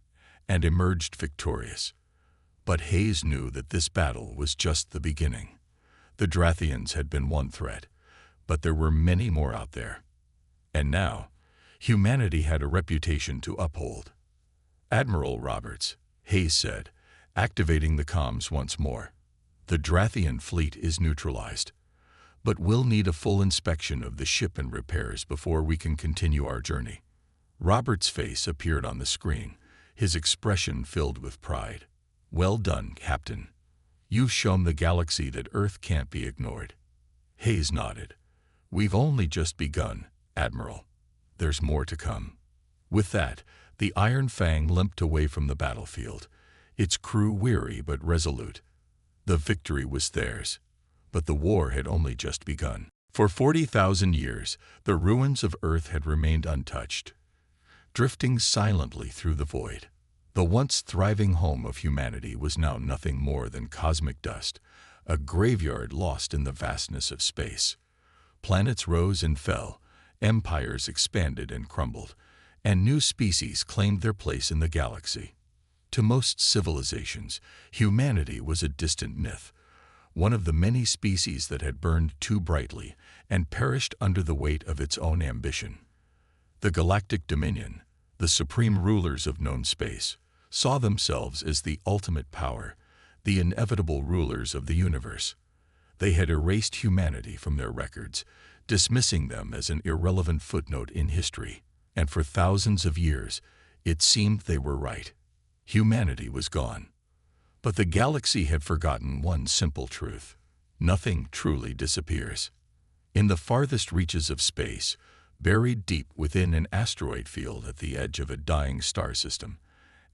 and emerged victorious. But Hayes knew that this battle was just the beginning. The Drathians had been one threat, but there were many more out there. And now, humanity had a reputation to uphold. "Admiral Roberts," Hayes said, activating the comms once more. "The Drathian fleet is neutralized, but we'll need a full inspection of the ship and repairs before we can continue our journey." Roberts' face appeared on the screen, his expression filled with pride. "Well done, Captain. You've shown the galaxy that Earth can't be ignored." Hayes nodded. "We've only just begun, Admiral. There's more to come." With that, the Iron Fang limped away from the battlefield, its crew weary but resolute. The victory was theirs, but the war had only just begun. For 40,000 years, the ruins of Earth had remained untouched, drifting silently through the void. The once thriving home of humanity was now nothing more than cosmic dust, a graveyard lost in the vastness of space. Planets rose and fell, empires expanded and crumbled, and new species claimed their place in the galaxy. To most civilizations, humanity was a distant myth, one of the many species that had burned too brightly and perished under the weight of its own ambition. The Galactic Dominion, the supreme rulers of known space, saw themselves as the ultimate power, the inevitable rulers of the universe. They had erased humanity from their records, dismissing them as an irrelevant footnote in history, and for thousands of years, it seemed they were right. Humanity was gone. But the galaxy had forgotten one simple truth: nothing truly disappears. In the farthest reaches of space, buried deep within an asteroid field at the edge of a dying star system,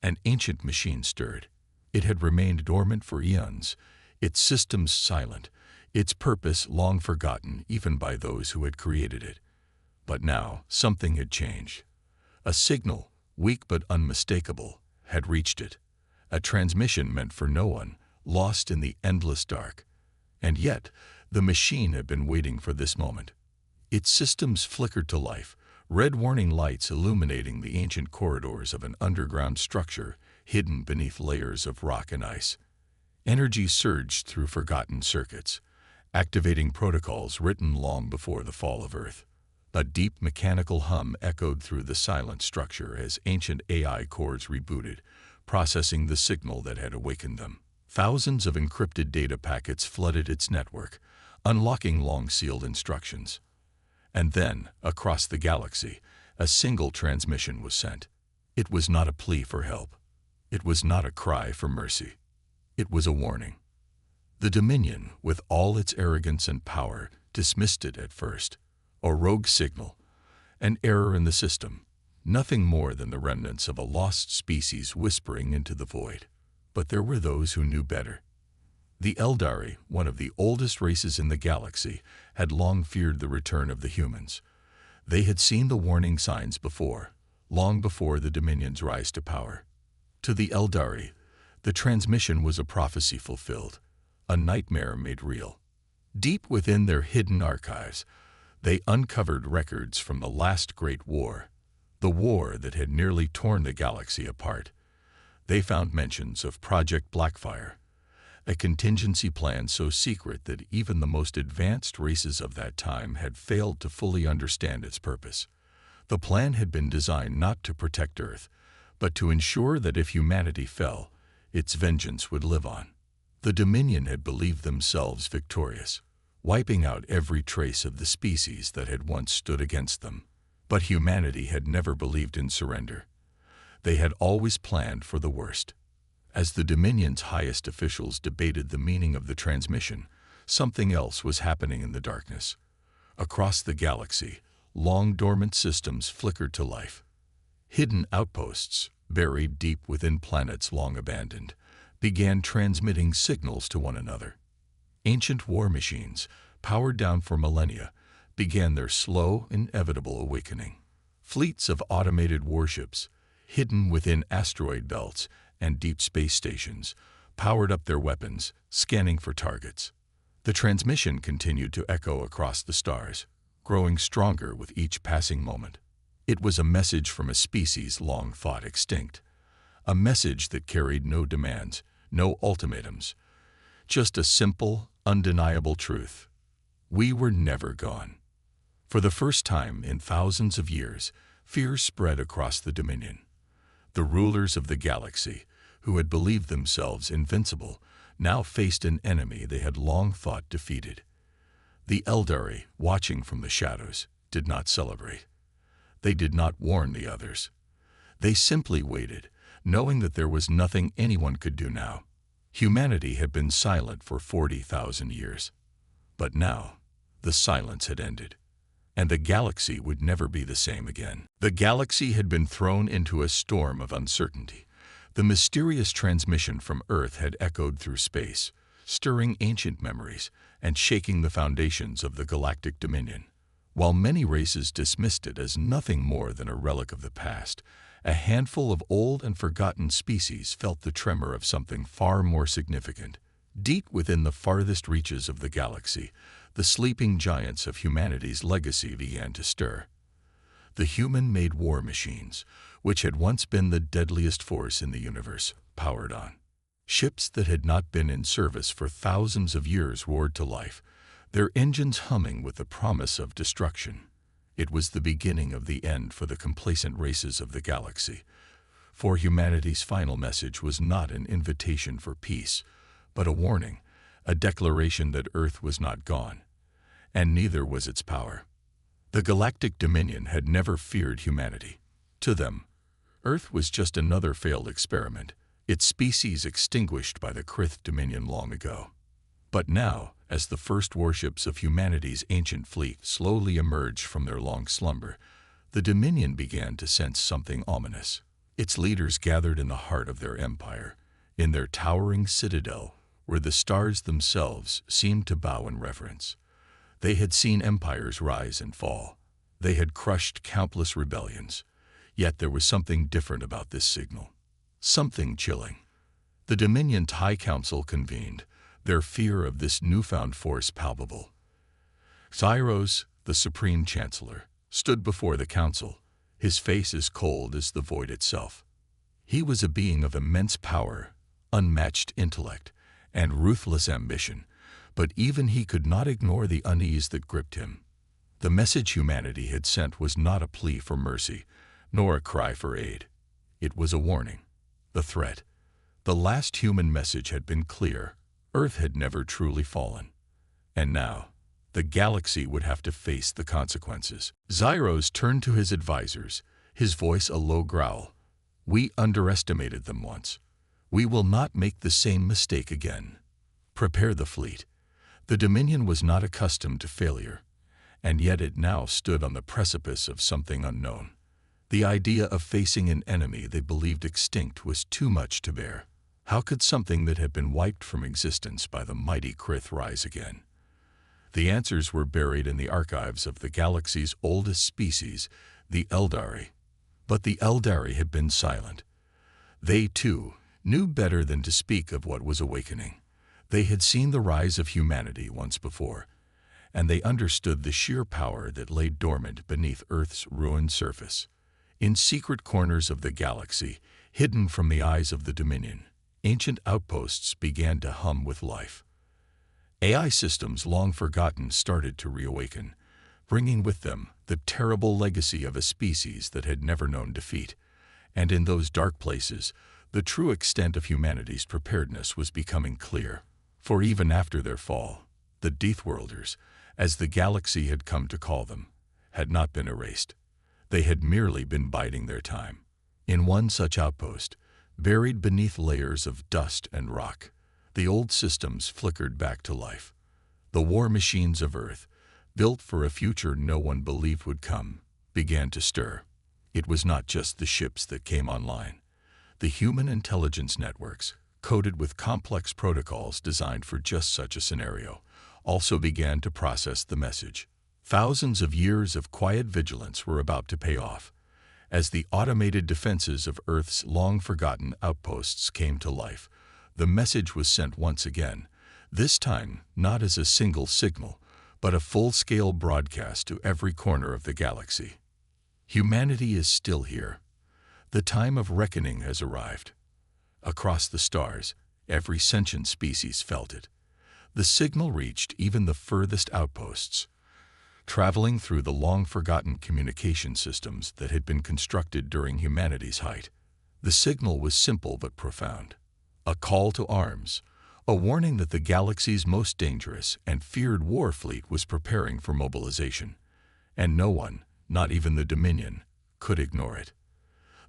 an ancient machine stirred. It had remained dormant for eons, its systems silent, its purpose long forgotten even by those who had created it. But now something had changed. A signal, weak but unmistakable, had reached it. A transmission meant for no one, lost in the endless dark. And yet, the machine had been waiting for this moment. Its systems flickered to life, red warning lights illuminating the ancient corridors of an underground structure hidden beneath layers of rock and ice. Energy surged through forgotten circuits, activating protocols written long before the fall of Earth. A deep mechanical hum echoed through the silent structure as ancient AI cores rebooted, processing the signal that had awakened them. Thousands of encrypted data packets flooded its network, unlocking long-sealed instructions. And then, across the galaxy, a single transmission was sent. It was not a plea for help. It was not a cry for mercy. It was a warning. The Dominion, with all its arrogance and power, dismissed it at first. A rogue signal, an error in the system, nothing more than the remnants of a lost species whispering into the void. But there were those who knew better. The Eldari, one of the oldest races in the galaxy, had long feared the return of the humans. They had seen the warning signs before, long before the Dominion's rise to power. To the Eldari, the transmission was a prophecy fulfilled, a nightmare made real. Deep within their hidden archives, they uncovered records from the last great war, the war that had nearly torn the galaxy apart. They found mentions of Project Blackfire, a contingency plan so secret that even the most advanced races of that time had failed to fully understand its purpose. The plan had been designed not to protect Earth, but to ensure that if humanity fell, its vengeance would live on. The Dominion had believed themselves victorious, wiping out every trace of the species that had once stood against them. But humanity had never believed in surrender. They had always planned for the worst. As the Dominion's highest officials debated the meaning of the transmission, something else was happening in the darkness. Across the galaxy, long-dormant systems flickered to life. Hidden outposts, buried deep within planets long abandoned, began transmitting signals to one another. Ancient war machines, powered down for millennia, began their slow, inevitable awakening. Fleets of automated warships, hidden within asteroid belts and deep space stations, powered up their weapons, scanning for targets. The transmission continued to echo across the stars, growing stronger with each passing moment. It was a message from a species long thought extinct, a message that carried no demands, no ultimatums, just a simple, undeniable truth. We were never gone. For the first time in thousands of years, fear spread across the Dominion. The rulers of the galaxy, who had believed themselves invincible, now faced an enemy they had long thought defeated. The Eldari, watching from the shadows, did not celebrate. They did not warn the others. They simply waited, knowing that there was nothing anyone could do now. Humanity had been silent for 40,000 years. But now, the silence had ended, and the galaxy would never be the same again. The galaxy had been thrown into a storm of uncertainty. The mysterious transmission from Earth had echoed through space, stirring ancient memories and shaking the foundations of the Galactic Dominion. While many races dismissed it as nothing more than a relic of the past, a handful of old and forgotten species felt the tremor of something far more significant. Deep within the farthest reaches of the galaxy, the sleeping giants of humanity's legacy began to stir. The human-made war machines, which had once been the deadliest force in the universe, powered on. Ships that had not been in service for thousands of years roared to life, their engines humming with the promise of destruction. It was the beginning of the end for the complacent races of the galaxy. For humanity's final message was not an invitation for peace, but a warning, a declaration that Earth was not gone, and neither was its power. The Galactic Dominion had never feared humanity. To them, Earth was just another failed experiment, its species extinguished by the Krith Dominion long ago. But now, as the first warships of humanity's ancient fleet slowly emerged from their long slumber, the Dominion began to sense something ominous. Its leaders gathered in the heart of their empire, in their towering citadel, where the stars themselves seemed to bow in reverence. They had seen empires rise and fall. They had crushed countless rebellions. Yet there was something different about this signal. Something chilling. The Dominion's High Council convened, their fear of this newfound force palpable. Xyros, the Supreme Chancellor, stood before the council, his face as cold as the void itself. He was a being of immense power, unmatched intellect, and ruthless ambition, but even he could not ignore the unease that gripped him. The message humanity had sent was not a plea for mercy, nor a cry for aid. It was a warning, a threat. The last human message had been clear. Earth had never truly fallen. And now, the galaxy would have to face the consequences. Zyros turned to his advisors, his voice a low growl. "We underestimated them once. We will not make the same mistake again. Prepare the fleet." The Dominion was not accustomed to failure, and yet it now stood on the precipice of something unknown. The idea of facing an enemy they believed extinct was too much to bear. How could something that had been wiped from existence by the mighty Krith rise again? The answers were buried in the archives of the galaxy's oldest species, the Eldari. But the Eldari had been silent. They, too, knew better than to speak of what was awakening. They had seen the rise of humanity once before, and they understood the sheer power that lay dormant beneath Earth's ruined surface. In secret corners of the galaxy, hidden from the eyes of the Dominion, ancient outposts began to hum with life. AI systems long forgotten started to reawaken, bringing with them the terrible legacy of a species that had never known defeat. And in those dark places, the true extent of humanity's preparedness was becoming clear. For even after their fall, the Deathworlders, as the galaxy had come to call them, had not been erased. They had merely been biding their time. In one such outpost, buried beneath layers of dust and rock, the old systems flickered back to life. The war machines of Earth, built for a future no one believed would come, began to stir. It was not just the ships that came online. The human intelligence networks, coded with complex protocols designed for just such a scenario, also began to process the message. Thousands of years of quiet vigilance were about to pay off, as the automated defenses of Earth's long-forgotten outposts came to life. The message was sent once again, this time not as a single signal, but a full-scale broadcast to every corner of the galaxy. Humanity is still here. The time of reckoning has arrived. Across the stars, every sentient species felt it. The signal reached even the furthest outposts, traveling through the long-forgotten communication systems that had been constructed during humanity's height. The signal was simple but profound. A call to arms, a warning that the galaxy's most dangerous and feared war fleet was preparing for mobilization. And no one, not even the Dominion, could ignore it.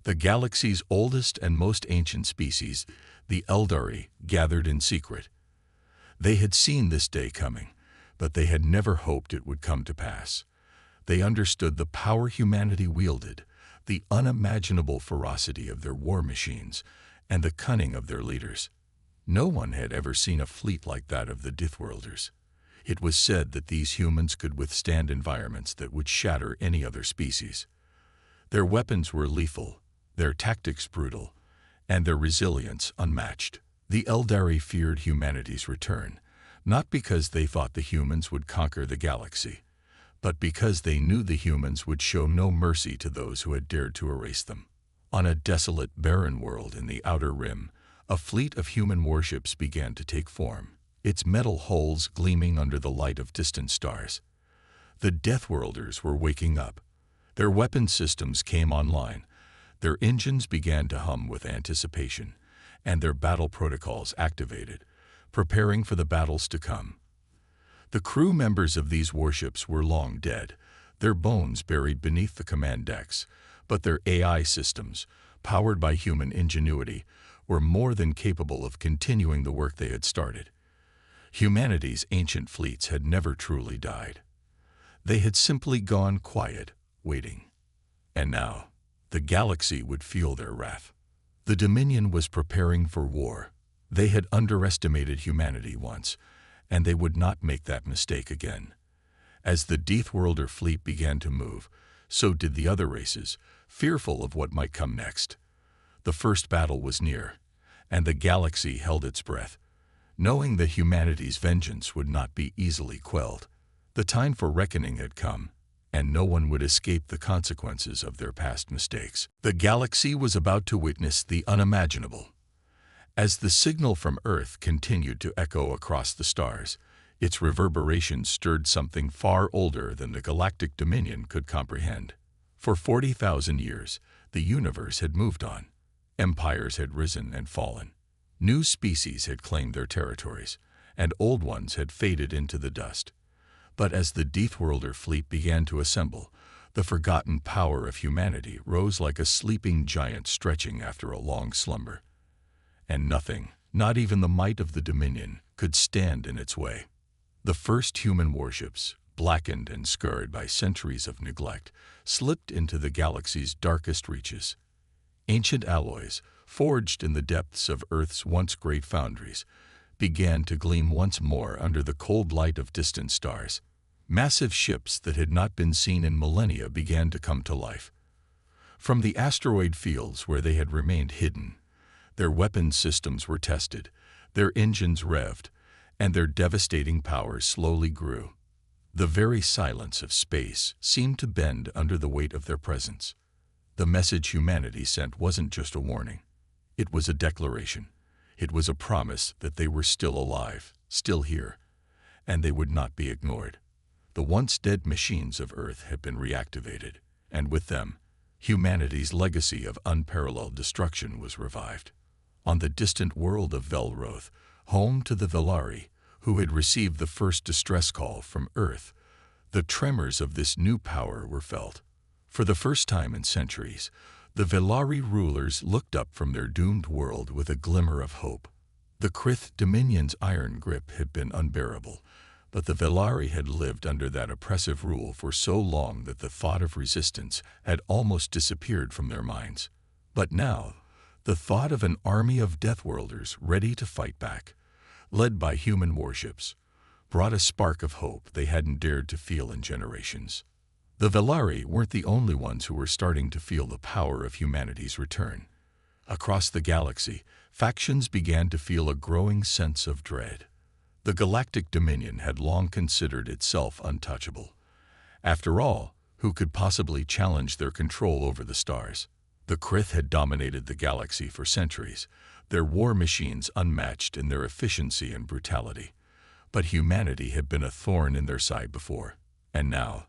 The galaxy's oldest and most ancient species, the Eldari, gathered in secret. They had seen this day coming, but they had never hoped it would come to pass. They understood the power humanity wielded, the unimaginable ferocity of their war machines, and the cunning of their leaders. No one had ever seen a fleet like that of the Deathworlders. It was said that these humans could withstand environments that would shatter any other species. Their weapons were lethal, their tactics brutal, and their resilience unmatched. The Eldari feared humanity's return, not because they thought the humans would conquer the galaxy, but because they knew the humans would show no mercy to those who had dared to erase them. On a desolate, barren world in the Outer Rim, a fleet of human warships began to take form, its metal hulls gleaming under the light of distant stars. The Deathworlders were waking up. Their weapon systems came online, their engines began to hum with anticipation, and their battle protocols activated, preparing for the battles to come. The crew members of these warships were long dead, their bones buried beneath the command decks, but their AI systems, powered by human ingenuity, were more than capable of continuing the work they had started. Humanity's ancient fleets had never truly died. They had simply gone quiet, waiting. And now, the galaxy would feel their wrath. The Dominion was preparing for war. They had underestimated humanity once, and they would not make that mistake again. As the Deathworlder fleet began to move, so did the other races, fearful of what might come next. The first battle was near, and the galaxy held its breath, knowing that humanity's vengeance would not be easily quelled. The time for reckoning had come, and no one would escape the consequences of their past mistakes. The galaxy was about to witness the unimaginable. As the signal from Earth continued to echo across the stars, Its reverberations stirred something far older than the galactic dominion could comprehend. For 40,000 years, the universe had moved on. Empires had risen and fallen. New species had claimed their territories, and old ones had faded into the dust. But as the Deathworlder fleet began to assemble, the forgotten power of humanity rose like a sleeping giant stretching after a long slumber. And nothing, not even the might of the Dominion, could stand in its way. The first human warships, blackened and scarred by centuries of neglect, slipped into the galaxy's darkest reaches. Ancient alloys, forged in the depths of Earth's once great foundries, began to gleam once more under the cold light of distant stars. Massive ships that had not been seen in millennia began to come to life. From the asteroid fields where they had remained hidden, their weapons systems were tested, their engines revved, and their devastating powers slowly grew. The very silence of space seemed to bend under the weight of their presence. The message humanity sent wasn't just a warning. It was a declaration. It was a promise that they were still alive, still here, and they would not be ignored. The once dead machines of Earth had been reactivated, and with them, humanity's legacy of unparalleled destruction was revived. On the distant world of Velroth, home to the Velari, who had received the first distress call from Earth, the tremors of this new power were felt. For the first time in centuries, the Velari rulers looked up from their doomed world with a glimmer of hope. The Krith Dominion's iron grip had been unbearable, but the Velari had lived under that oppressive rule for so long that the thought of resistance had almost disappeared from their minds. But now, the thought of an army of Deathworlders ready to fight back, led by human warships, brought a spark of hope they hadn't dared to feel in generations. The Velari weren't the only ones who were starting to feel the power of humanity's return. Across the galaxy, factions began to feel a growing sense of dread. The Galactic Dominion had long considered itself untouchable. After all, who could possibly challenge their control over the stars? The Krith had dominated the galaxy for centuries, their war machines unmatched in their efficiency and brutality. But humanity had been a thorn in their side before, and now,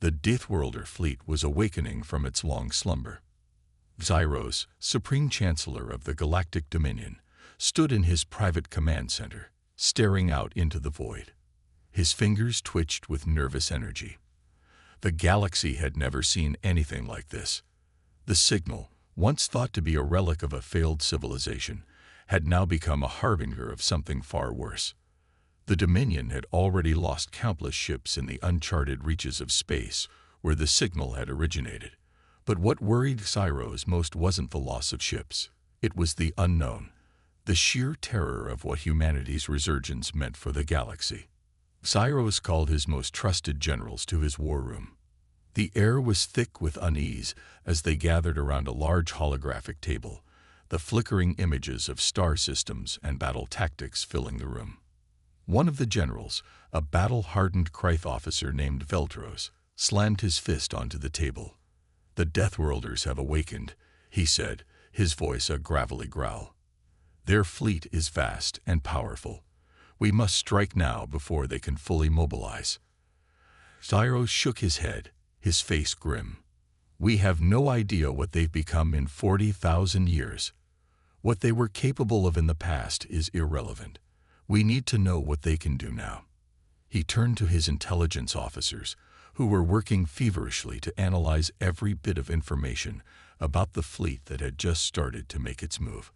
the Deathworlder fleet was awakening from its long slumber. Xyros, Supreme Chancellor of the Galactic Dominion, stood in his private command center, staring out into the void. His fingers twitched with nervous energy. The galaxy had never seen anything like this. The signal, once thought to be a relic of a failed civilization, had now become a harbinger of something far worse. The Dominion had already lost countless ships in the uncharted reaches of space where the signal had originated. But what worried Xyros most wasn't the loss of ships. It was the unknown, the sheer terror of what humanity's resurgence meant for the galaxy. Xyros called his most trusted generals to his war room. The air was thick with unease as they gathered around a large holographic table, the flickering images of star systems and battle tactics filling the room. One of the generals, a battle-hardened Kryth officer named Veltros, slammed his fist onto the table. "The Deathworlders have awakened," he said, his voice a gravelly growl. "Their fleet is vast and powerful. We must strike now before they can fully mobilize." Xyros shook his head, his face grim. "We have no idea what they've become in 40,000 years. What they were capable of in the past is irrelevant. We need to know what they can do now." He turned to his intelligence officers, who were working feverishly to analyze every bit of information about the fleet that had just started to make its move.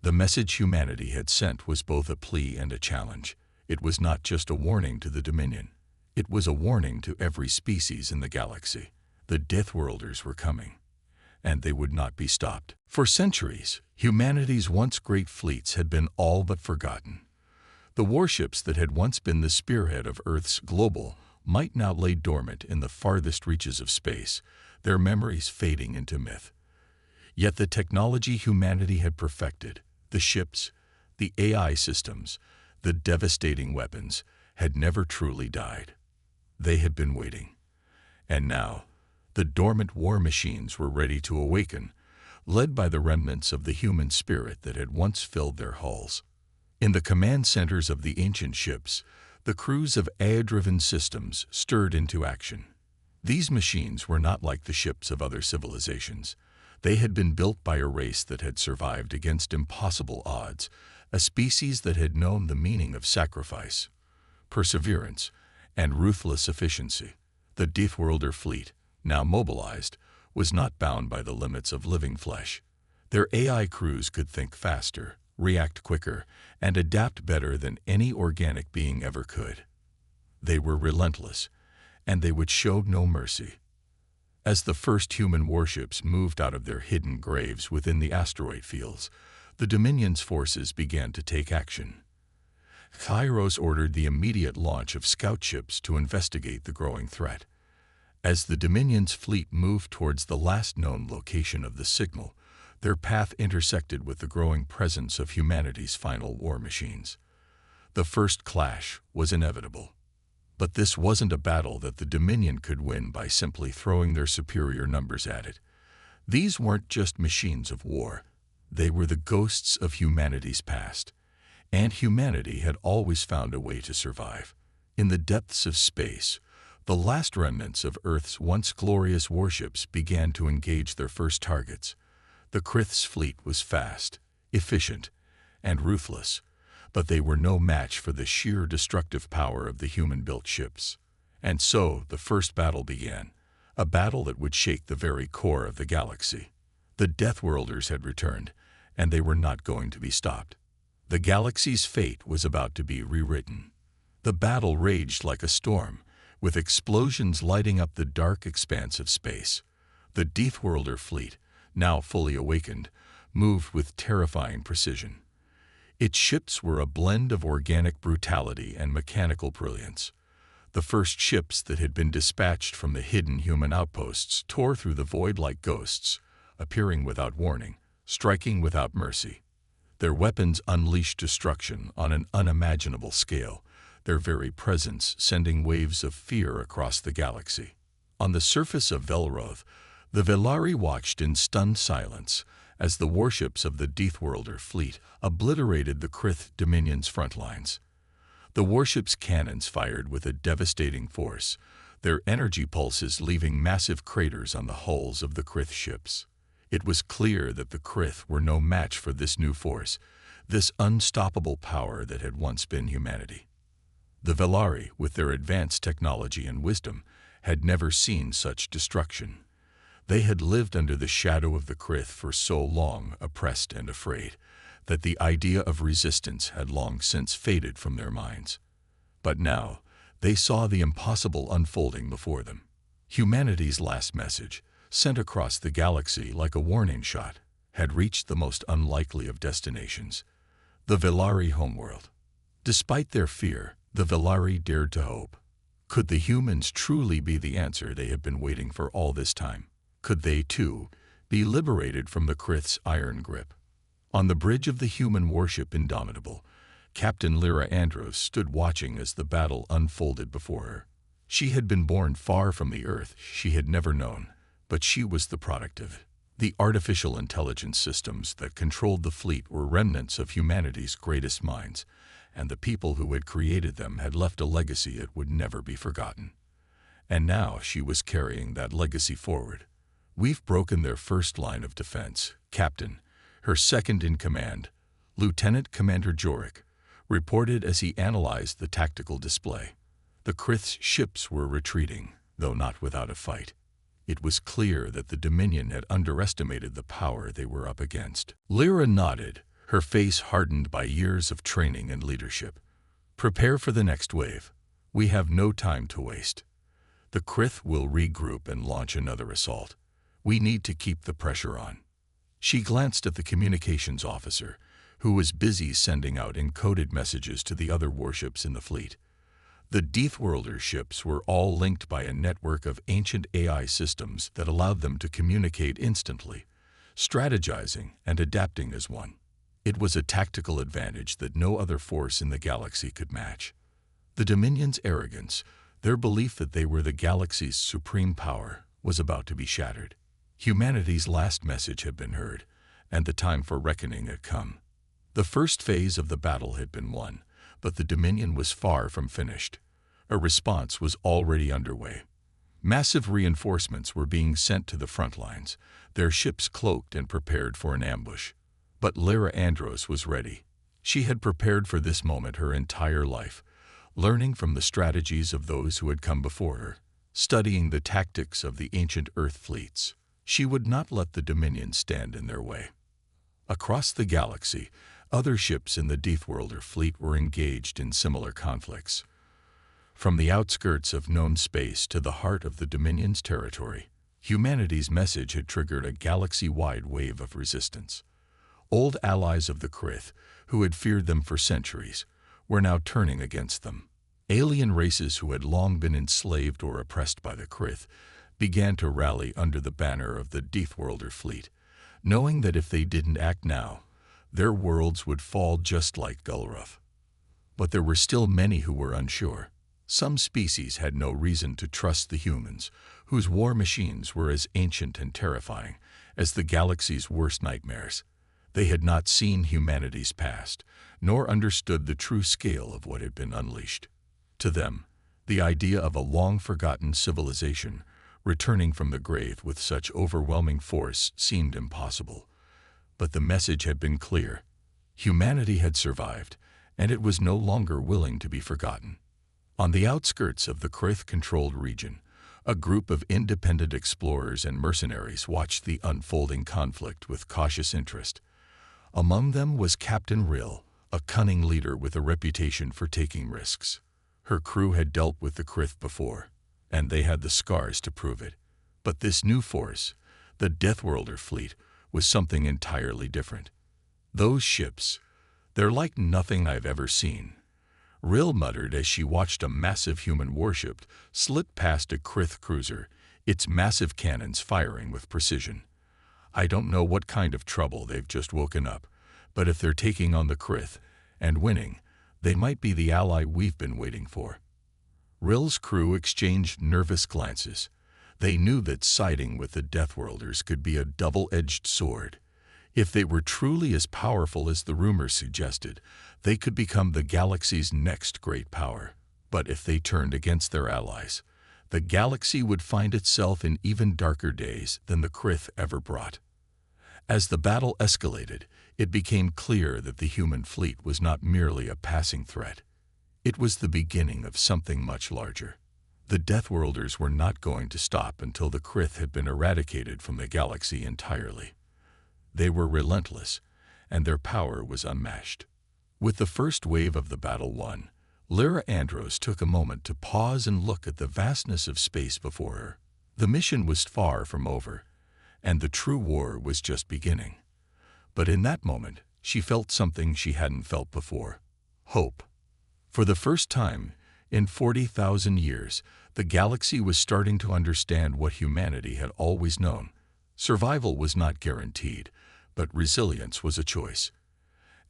The message humanity had sent was both a plea and a challenge. It was not just a warning to the Dominion. It was a warning to every species in the galaxy. The Deathworlders were coming, and they would not be stopped. For centuries, humanity's once great fleets had been all but forgotten. The warships that had once been the spearhead of Earth's global might now lay dormant in the farthest reaches of space, their memories fading into myth. Yet the technology humanity had perfected, the ships, the AI systems, the devastating weapons, had never truly died. They had been waiting. And now, the dormant war machines were ready to awaken, led by the remnants of the human spirit that had once filled their hulls. In the command centers of the ancient ships, The crews of AI-driven systems stirred into action. These machines were not like the ships of other civilizations. They had been built by a race that had survived against impossible odds, a species that had known the meaning of sacrifice, perseverance, and ruthless efficiency. The Deathworlder fleet, now mobilized, was not bound by the limits of living flesh. Their AI crews could think faster, react quicker, and adapt better than any organic being ever could. They were relentless, and they would show no mercy. As the first human warships moved out of their hidden graves within the asteroid fields, the Dominion's forces began to take action. Kairos ordered the immediate launch of scout ships to investigate the growing threat. As the Dominion's fleet moved towards the last known location of the signal, their path intersected with the growing presence of humanity's final war machines. The first clash was inevitable. But this wasn't a battle that the Dominion could win by simply throwing their superior numbers at it. These weren't just machines of war. They were the ghosts of humanity's past. And humanity had always found a way to survive. In the depths of space, the last remnants of Earth's once glorious warships began to engage their first targets. The Krith's fleet was fast, efficient, and ruthless, but they were no match for the sheer destructive power of the human-built ships. And so the first battle began, a battle that would shake the very core of the galaxy. The Deathworlders had returned, and they were not going to be stopped. The galaxy's fate was about to be rewritten. The battle raged like a storm, with explosions lighting up the dark expanse of space. The Deathworlder fleet, now fully awakened, moved with terrifying precision. Its ships were a blend of organic brutality and mechanical brilliance. The first ships that had been dispatched from the hidden human outposts tore through the void like ghosts, appearing without warning, striking without mercy. Their weapons unleashed destruction on an unimaginable scale, their very presence sending waves of fear across the galaxy. On the surface of Velroth, the Velari watched in stunned silence as the warships of the Deathworlder fleet obliterated the Krith Dominion's front lines. The warship's cannons fired with a devastating force, their energy pulses leaving massive craters on the hulls of the Krith ships. It was clear that the Krith were no match for this new force, this unstoppable power that had once been humanity. The Velari, with their advanced technology and wisdom, had never seen such destruction. They had lived under the shadow of the Krith for so long, oppressed and afraid, that the idea of resistance had long since faded from their minds. But now, they saw the impossible unfolding before them. Humanity's last message, sent across the galaxy like a warning shot, had reached the most unlikely of destinations, the Velari homeworld. Despite their fear, the Velari dared to hope. Could the humans truly be the answer they had been waiting for all this time? Could they, too, be liberated from the Krith's iron grip? On the bridge of the human warship Indomitable, Captain Lyra Andros stood watching as the battle unfolded before her. She had been born far from the Earth she had never known, but she was the product of it. The artificial intelligence systems that controlled the fleet were remnants of humanity's greatest minds, and the people who had created them had left a legacy that would never be forgotten. And now she was carrying that legacy forward. "We've broken their first line of defense," Captain, her second-in-command, Lieutenant Commander Jorik, reported as he analyzed the tactical display. The Krith's ships were retreating, though not without a fight. It was clear that the Dominion had underestimated the power they were up against. Lyra nodded, her face hardened by years of training and leadership. "Prepare for the next wave. We have no time to waste. The Krith will regroup and launch another assault. We need to keep the pressure on." She glanced at the communications officer, who was busy sending out encoded messages to the other warships in the fleet. The Deathworlder ships were all linked by a network of ancient AI systems that allowed them to communicate instantly, strategizing and adapting as one. It was a tactical advantage that no other force in the galaxy could match. The Dominion's arrogance, their belief that they were the galaxy's supreme power, was about to be shattered. Humanity's last message had been heard, and the time for reckoning had come. The first phase of the battle had been won, But the Dominion was far from finished. A response was already underway. Massive reinforcements were being sent to the front lines, their ships cloaked and prepared for an ambush. But Lyra Andros was ready. She had prepared for this moment her entire life, learning from the strategies of those who had come before her, studying the tactics of the ancient Earth fleets. She would not let the Dominion stand in their way. Across the galaxy, other ships in the Deathworlder fleet were engaged in similar conflicts. From the outskirts of known space to the heart of the Dominion's territory, humanity's message had triggered a galaxy-wide wave of resistance. Old allies of the Krith, who had feared them for centuries, were now turning against them. Alien races who had long been enslaved or oppressed by the Krith began to rally under the banner of the Deathworlder fleet, knowing that if they didn't act now, their worlds would fall just like Gulruth. But there were still many who were unsure. Some species had no reason to trust the humans, whose war machines were as ancient and terrifying as the galaxy's worst nightmares. They had not seen humanity's past, nor understood the true scale of what had been unleashed. To them, the idea of a long-forgotten civilization returning from the grave with such overwhelming force seemed impossible. But the message had been clear. Humanity had survived, and it was no longer willing to be forgotten. On the outskirts of the Krith-controlled region, a group of independent explorers and mercenaries watched the unfolding conflict with cautious interest. Among them was Captain Rill, a cunning leader with a reputation for taking risks. Her crew had dealt with the Krith before, and they had the scars to prove it. But this new force, the Deathworlder fleet, was something entirely different. Those ships, they're like nothing I've ever seen. Rill muttered as she watched a massive human warship slip past a Krith cruiser, its massive cannons firing with precision. I don't know what kind of trouble they've just woken up, but if they're taking on the Krith and winning, they might be the ally we've been waiting for. Rill's crew exchanged nervous glances. They knew that siding with the Deathworlders could be a double-edged sword. If they were truly as powerful as the rumors suggested, they could become the galaxy's next great power. But if they turned against their allies, the galaxy would find itself in even darker days than the Krith ever brought. As the battle escalated, it became clear that the human fleet was not merely a passing threat. It was the beginning of something much larger. The Deathworlders were not going to stop until the Krith had been eradicated from the galaxy entirely. They were relentless, and their power was unmatched. With the first wave of the battle won, Lyra Andros took a moment to pause and look at the vastness of space before her. The mission was far from over, and the true war was just beginning. But in that moment, she felt something she hadn't felt before: hope. For the first time in 40,000 years, the galaxy was starting to understand what humanity had always known. Survival was not guaranteed, but resilience was a choice.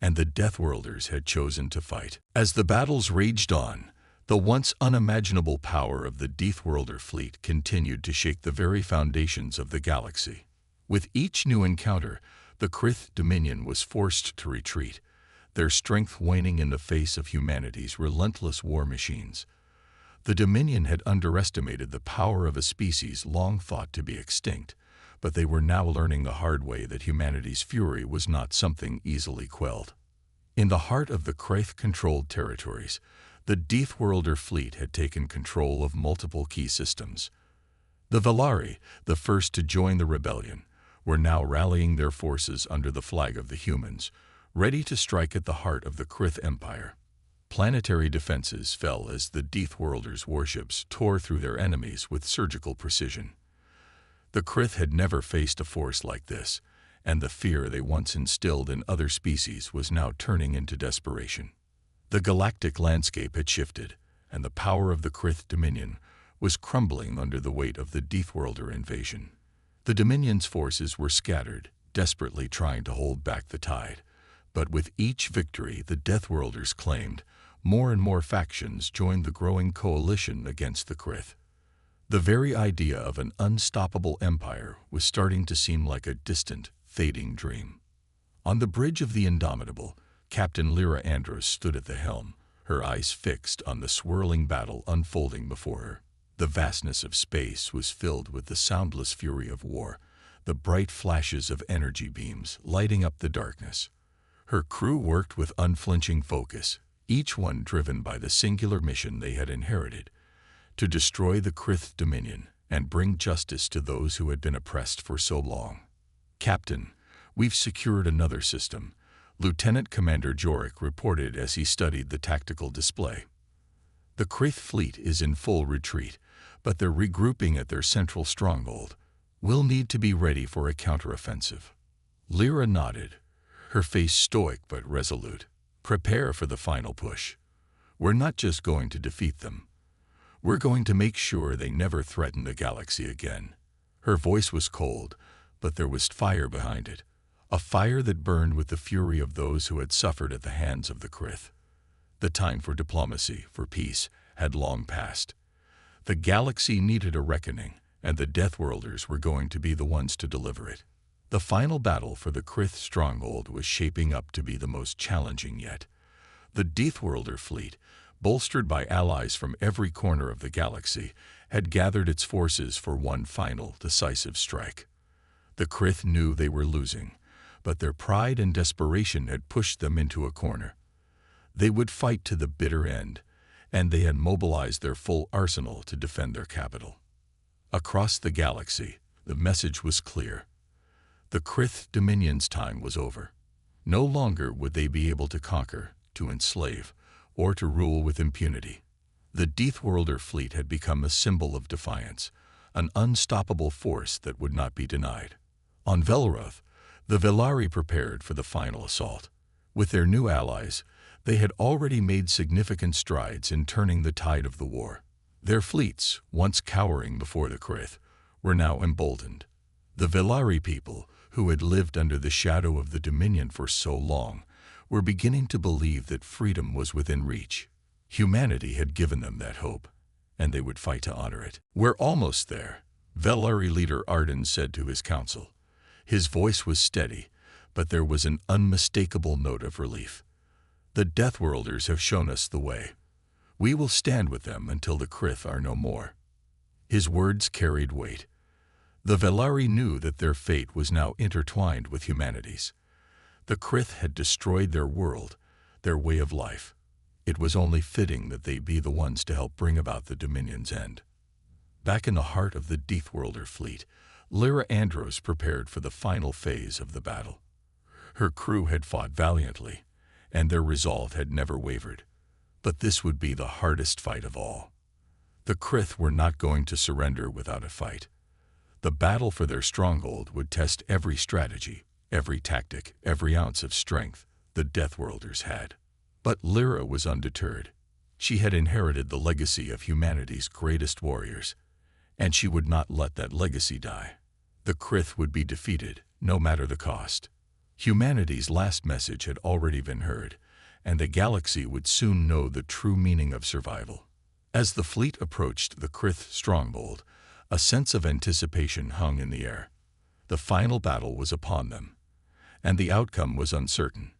And the Deathworlders had chosen to fight. As the battles raged on, the once unimaginable power of the Deathworlder fleet continued to shake the very foundations of the galaxy. With each new encounter, the Krith Dominion was forced to retreat, their strength waning in the face of humanity's relentless war machines. The Dominion had underestimated the power of a species long thought to be extinct, but they were now learning the hard way that humanity's fury was not something easily quelled. In the heart of the Krith-controlled territories, the Deathworlder fleet had taken control of multiple key systems. The Velari, the first to join the rebellion, were now rallying their forces under the flag of the humans, ready to strike at the heart of the Krith Empire. Planetary defenses fell as the Deathworlders' warships tore through their enemies with surgical precision. The Krith had never faced a force like this, and the fear they once instilled in other species was now turning into desperation. The galactic landscape had shifted, and the power of the Krith Dominion was crumbling under the weight of the Deathworlder invasion. The Dominion's forces were scattered, desperately trying to hold back the tide. But with each victory the Deathworlders claimed, more and more factions joined the growing coalition against the Krith. The very idea of an unstoppable empire was starting to seem like a distant, fading dream. On the bridge of the Indomitable, Captain Lyra Andros stood at the helm, her eyes fixed on the swirling battle unfolding before her. The vastness of space was filled with the soundless fury of war, the bright flashes of energy beams lighting up the darkness. Her crew worked with unflinching focus, each one driven by the singular mission they had inherited, to destroy the Krith Dominion and bring justice to those who had been oppressed for so long. "Captain, we've secured another system," Lieutenant Commander Jorik reported as he studied the tactical display. "The Krith fleet is in full retreat, but they're regrouping at their central stronghold. We'll need to be ready for a counteroffensive." Lyra nodded, her face stoic but resolute. "Prepare for the final push. We're not just going to defeat them. We're going to make sure they never threaten the galaxy again." Her voice was cold, but there was fire behind it, a fire that burned with the fury of those who had suffered at the hands of the Krith. The time for diplomacy, for peace, had long passed. The galaxy needed a reckoning, and the Deathworlders were going to be the ones to deliver it. The final battle for the Krith stronghold was shaping up to be the most challenging yet. The Deathworlder fleet, bolstered by allies from every corner of the galaxy, had gathered its forces for one final, decisive strike. The Krith knew they were losing, but their pride and desperation had pushed them into a corner. They would fight to the bitter end, and they had mobilized their full arsenal to defend their capital. Across the galaxy, the message was clear. The Krith Dominion's time was over. No longer would they be able to conquer, to enslave, or to rule with impunity. The Deathworlder fleet had become a symbol of defiance, an unstoppable force that would not be denied. On Velroth, the Velari prepared for the final assault. With their new allies, they had already made significant strides in turning the tide of the war. Their fleets, once cowering before the Krith, were now emboldened. The Velari people, who had lived under the shadow of the Dominion for so long, were beginning to believe that freedom was within reach. Humanity had given them that hope, and they would fight to honor it. "We're almost there," Velari leader Arden said to his council. His voice was steady, but there was an unmistakable note of relief. "The Deathworlders have shown us the way. We will stand with them until the Krith are no more." His words carried weight. The Velari knew that their fate was now intertwined with humanity's. The Krith had destroyed their world, their way of life. It was only fitting that they be the ones to help bring about the Dominion's end. Back in the heart of the Deathworlder fleet, Lyra Andros prepared for the final phase of the battle. Her crew had fought valiantly, and their resolve had never wavered. But this would be the hardest fight of all. The Krith were not going to surrender without a fight. The battle for their stronghold would test every strategy, every tactic, every ounce of strength the Deathworlders had. But Lyra was undeterred. She had inherited the legacy of humanity's greatest warriors, and she would not let that legacy die. The Krith would be defeated, no matter the cost. Humanity's last message had already been heard, and the galaxy would soon know the true meaning of survival. As the fleet approached the Krith stronghold, a sense of anticipation hung in the air. The final battle was upon them, and the outcome was uncertain.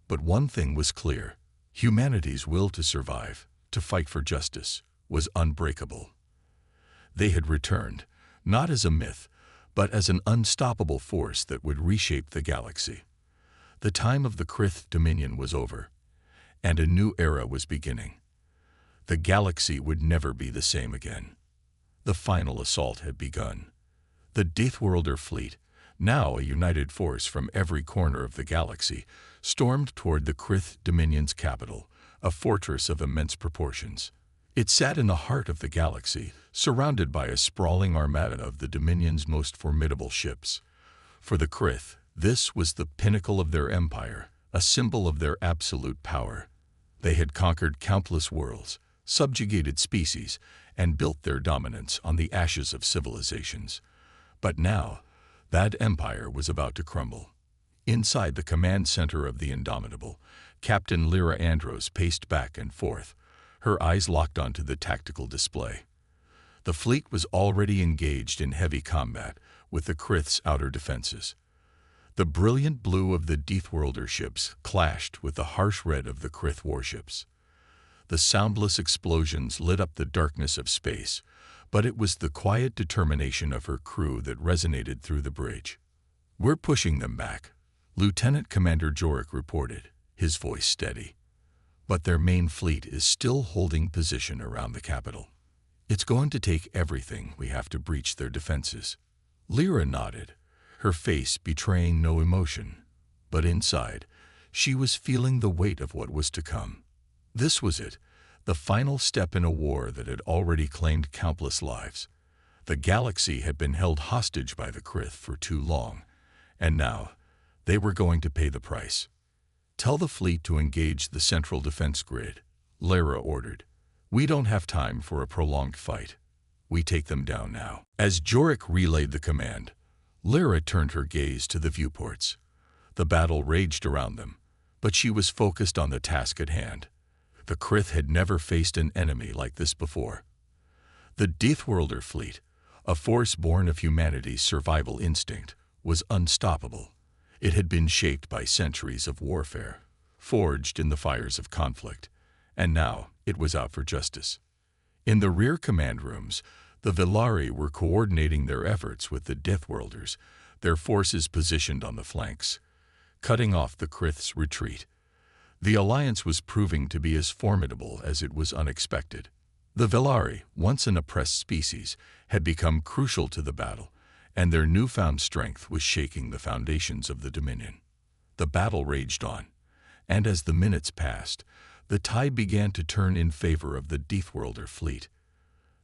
But one thing was clear: humanity's will to survive, to fight for justice, was unbreakable. They had returned, not as a myth, but as an unstoppable force that would reshape the galaxy. The time of the Krith Dominion was over, and a new era was beginning. The galaxy would never be the same again. The final assault had begun. The Deathworlder fleet, now a united force from every corner of the galaxy, stormed toward the Krith Dominion's capital, a fortress of immense proportions. It sat in the heart of the galaxy, surrounded by a sprawling armada of the Dominion's most formidable ships. For the Krith, this was the pinnacle of their empire, a symbol of their absolute power. They had conquered countless worlds, subjugated species, and built their dominance on the ashes of civilizations. But now, that empire was about to crumble. Inside the command center of the Indomitable, Captain Lyra Andros paced back and forth, her eyes locked onto the tactical display. The fleet was already engaged in heavy combat with the Krith's outer defenses. The brilliant blue of the Deathworlder ships clashed with the harsh red of the Krith warships. The soundless explosions lit up the darkness of space, but it was the quiet determination of her crew that resonated through the bridge. "We're pushing them back," Lieutenant Commander Jorik reported, his voice steady. "But their main fleet is still holding position around the capital. It's going to take everything we have to breach their defenses." Lyra nodded, her face betraying no emotion, but inside, she was feeling the weight of what was to come. This was it, the final step in a war that had already claimed countless lives. The galaxy had been held hostage by the Krith for too long, and now they were going to pay the price. "Tell the fleet to engage the central defense grid," Lyra ordered. "We don't have time for a prolonged fight. We take them down now." As Jorik relayed the command, Lyra turned her gaze to the viewports. The battle raged around them, but she was focused on the task at hand. The Krith had never faced an enemy like this before. The Deathworlder fleet, a force born of humanity's survival instinct, was unstoppable. It had been shaped by centuries of warfare, forged in the fires of conflict, and now it was out for justice. In the rear command rooms, the Velari were coordinating their efforts with the Deathworlders, their forces positioned on the flanks, cutting off the Krith's retreat. The alliance was proving to be as formidable as it was unexpected. The Velari, once an oppressed species, had become crucial to the battle, and their newfound strength was shaking the foundations of the Dominion. The battle raged on, and as the minutes passed, the tide began to turn in favor of the Deathworlder fleet.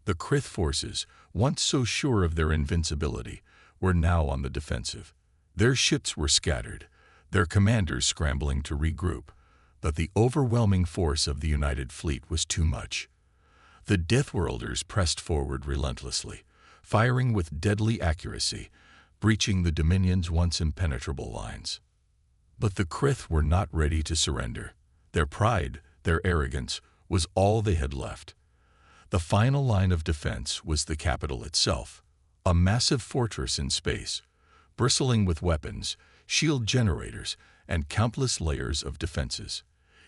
The Krith forces, once so sure of their invincibility, were now on the defensive. Their ships were scattered, their commanders scrambling to regroup, but the overwhelming force of the united fleet was too much. The Deathworlders pressed forward relentlessly, firing with deadly accuracy, breaching the Dominion's once impenetrable lines. But the Krith were not ready to surrender. Their pride, their arrogance, was all they had left. The final line of defense was the capital itself, a massive fortress in space, bristling with weapons, shield generators, and countless layers of defenses.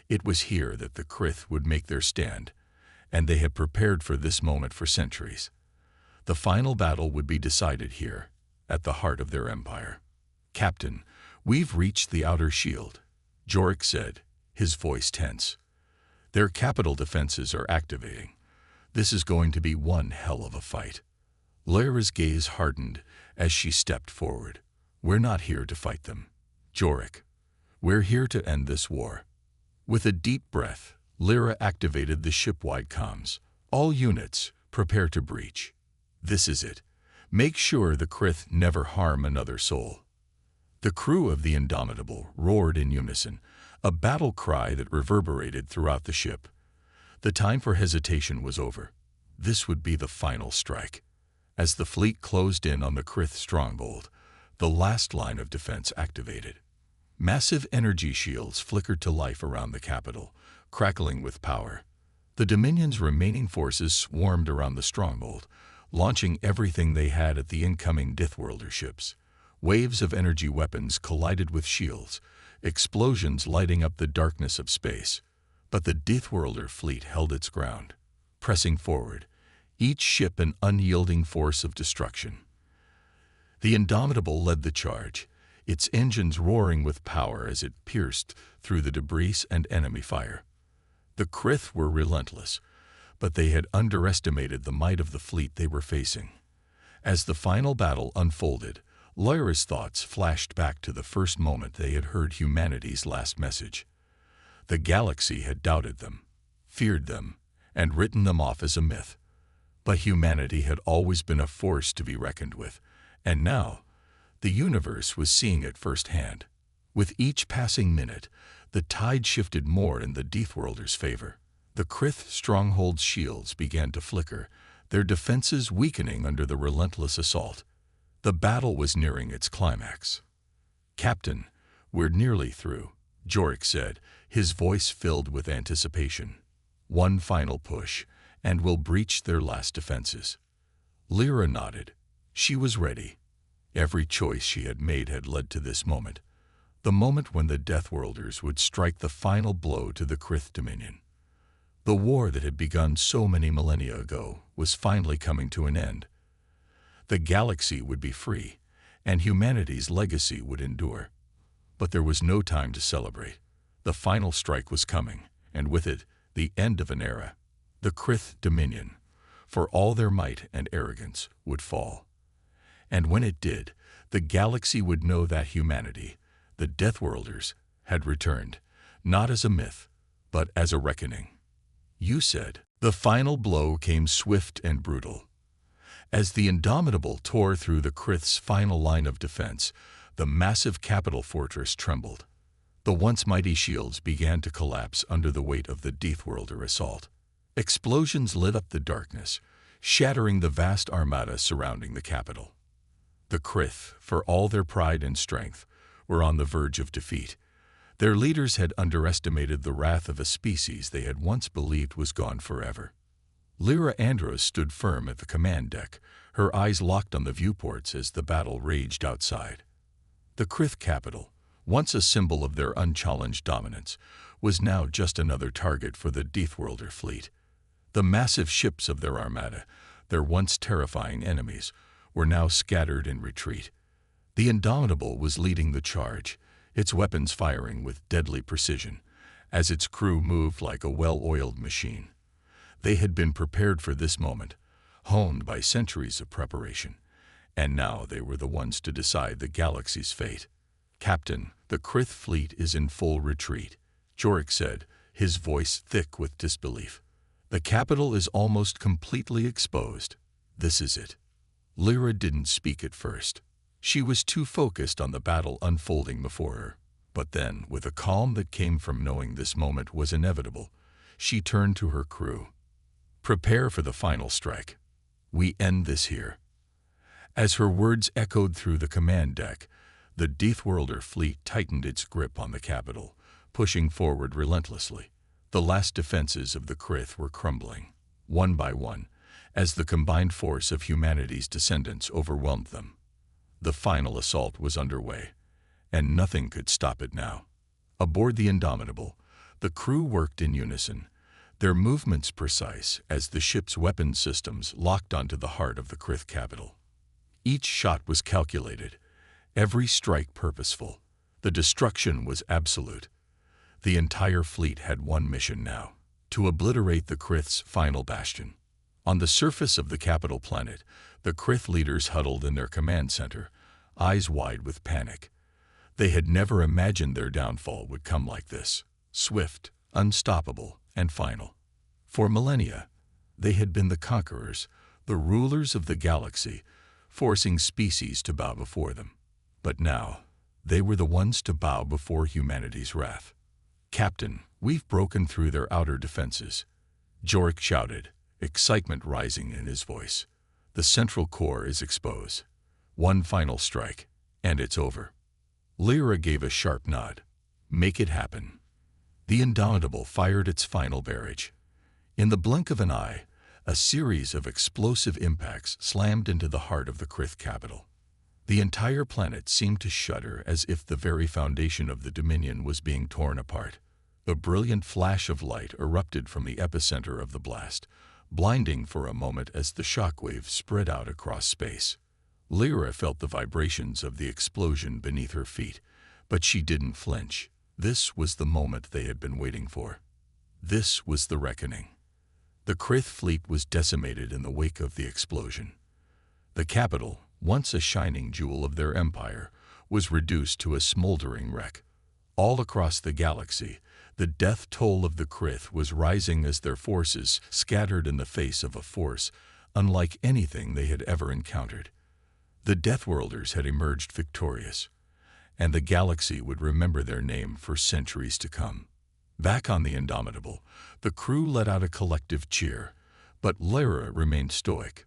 It was here that the Krith would make their stand, and they had prepared for this moment for centuries. The final battle would be decided here, at the heart of their empire. "Captain, we've reached the outer shield," Jorik said, his voice tense. "Their capital defenses are activating. This is going to be one hell of a fight." Lyra's gaze hardened as she stepped forward. "We're not here to fight them, Jorik. We're here to end this war." With a deep breath, Lyra activated the ship-wide comms. "All units, prepare to breach. This is it. Make sure the Krith never harm another soul." The crew of the Indomitable roared in unison, a battle cry that reverberated throughout the ship. The time for hesitation was over. This would be the final strike. As the fleet closed in on the Krith stronghold, the last line of defense activated. Massive energy shields flickered to life around the capital, crackling with power. The Dominion's remaining forces swarmed around the stronghold, launching everything they had at the incoming Deathworlder ships. Waves of energy weapons collided with shields, explosions lighting up the darkness of space. But the Deathworlder fleet held its ground, pressing forward, each ship an unyielding force of destruction. The Indomitable led the charge, its engines roaring with power as it pierced through the debris and enemy fire. The Krith were relentless, but they had underestimated the might of the fleet they were facing. As the final battle unfolded, Lyra's thoughts flashed back to the first moment they had heard humanity's last message. The galaxy had doubted them, feared them, and written them off as a myth. But humanity had always been a force to be reckoned with, and now the universe was seeing it firsthand. With each passing minute, the tide shifted more in the Deathworlders' favor. The Krith stronghold's shields began to flicker, their defenses weakening under the relentless assault. The battle was nearing its climax. "Captain, we're nearly through," Jorik said, his voice filled with anticipation. "One final push, and we'll breach their last defenses." Lyra nodded. She was ready. Every choice she had made had led to this moment, the moment when the Deathworlders would strike the final blow to the Krith Dominion. The war that had begun so many millennia ago was finally coming to an end. The galaxy would be free, and humanity's legacy would endure. But there was no time to celebrate. The final strike was coming, and with it, the end of an era. The Krith Dominion, for all their might and arrogance, would fall. And when it did, the galaxy would know that humanity, the Deathworlders, had returned, not as a myth, but as a reckoning. You said. The final blow came swift and brutal. As the Indomitable tore through the Krith's final line of defense, the massive capital fortress trembled. The once mighty shields began to collapse under the weight of the Deathworlder assault. Explosions lit up the darkness, shattering the vast armada surrounding the capital. The Krith, for all their pride and strength, were on the verge of defeat. Their leaders had underestimated the wrath of a species they had once believed was gone forever. Lyra Andros stood firm at the command deck, her eyes locked on the viewports as the battle raged outside. The Krith capital, once a symbol of their unchallenged dominance, was now just another target for the Deathworlder fleet. The massive ships of their armada, their once terrifying enemies, were now scattered in retreat. The Indomitable was leading the charge, its weapons firing with deadly precision, as its crew moved like a well-oiled machine. They had been prepared for this moment, honed by centuries of preparation, and now they were the ones to decide the galaxy's fate. "Captain, the Krith fleet is in full retreat," Jorik said, his voice thick with disbelief. "The capital is almost completely exposed. This is it." Lyra didn't speak at first. She was too focused on the battle unfolding before her. But then, with a calm that came from knowing this moment was inevitable, she turned to her crew. "Prepare for the final strike. We end this here." As her words echoed through the command deck, the Deathworlder fleet tightened its grip on the capital, pushing forward relentlessly. The last defenses of the Krith were crumbling, one by one, as the combined force of humanity's descendants overwhelmed them. The final assault was underway, and nothing could stop it now. Aboard the Indomitable, the crew worked in unison, their movements precise as the ship's weapon systems locked onto the heart of the Krith capital. Each shot was calculated, every strike purposeful. The destruction was absolute. The entire fleet had one mission now: to obliterate the Krith's final bastion. On the surface of the capital planet, the Krith leaders huddled in their command center, eyes wide with panic. They had never imagined their downfall would come like this: swift, unstoppable, and final. For millennia, they had been the conquerors, the rulers of the galaxy, forcing species to bow before them. But now, they were the ones to bow before humanity's wrath. "Captain, we've broken through their outer defenses," Jorik shouted, excitement rising in his voice. "The central core is exposed. One final strike, and it's over." Lyra gave a sharp nod. "Make it happen." The Indomitable fired its final barrage. In the blink of an eye, a series of explosive impacts slammed into the heart of the Krith capital. The entire planet seemed to shudder as if the very foundation of the Dominion was being torn apart. A brilliant flash of light erupted from the epicenter of the blast, blinding for a moment as the shockwave spread out across space. Lyra felt the vibrations of the explosion beneath her feet, but she didn't flinch. This was the moment they had been waiting for. This was the reckoning. The Krith fleet was decimated in the wake of the explosion. The capital, once a shining jewel of their empire, was reduced to a smoldering wreck. All across the galaxy, the death toll of the Krith was rising as their forces scattered in the face of a force unlike anything they had ever encountered. The Deathworlders had emerged victorious, and the galaxy would remember their name for centuries to come. Back on the Indomitable, the crew let out a collective cheer, but Lyra remained stoic.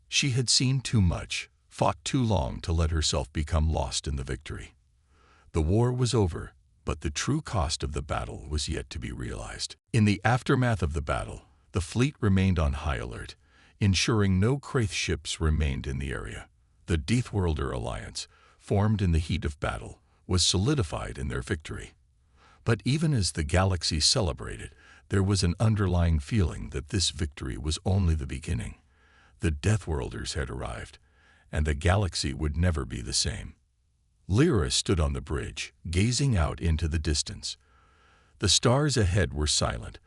She had seen too much, fought too long to let herself become lost in the victory. The war was over, but the true cost of the battle was yet to be realized. In the aftermath of the battle, the fleet remained on high alert, ensuring no Krith ships remained in the area. The Deathworlder alliance, formed in the heat of battle, was solidified in their victory. But even as the galaxy celebrated, there was an underlying feeling that this victory was only the beginning. The Deathworlders had arrived, and the galaxy would never be the same. Lyra stood on the bridge, gazing out into the distance. The stars ahead were silent,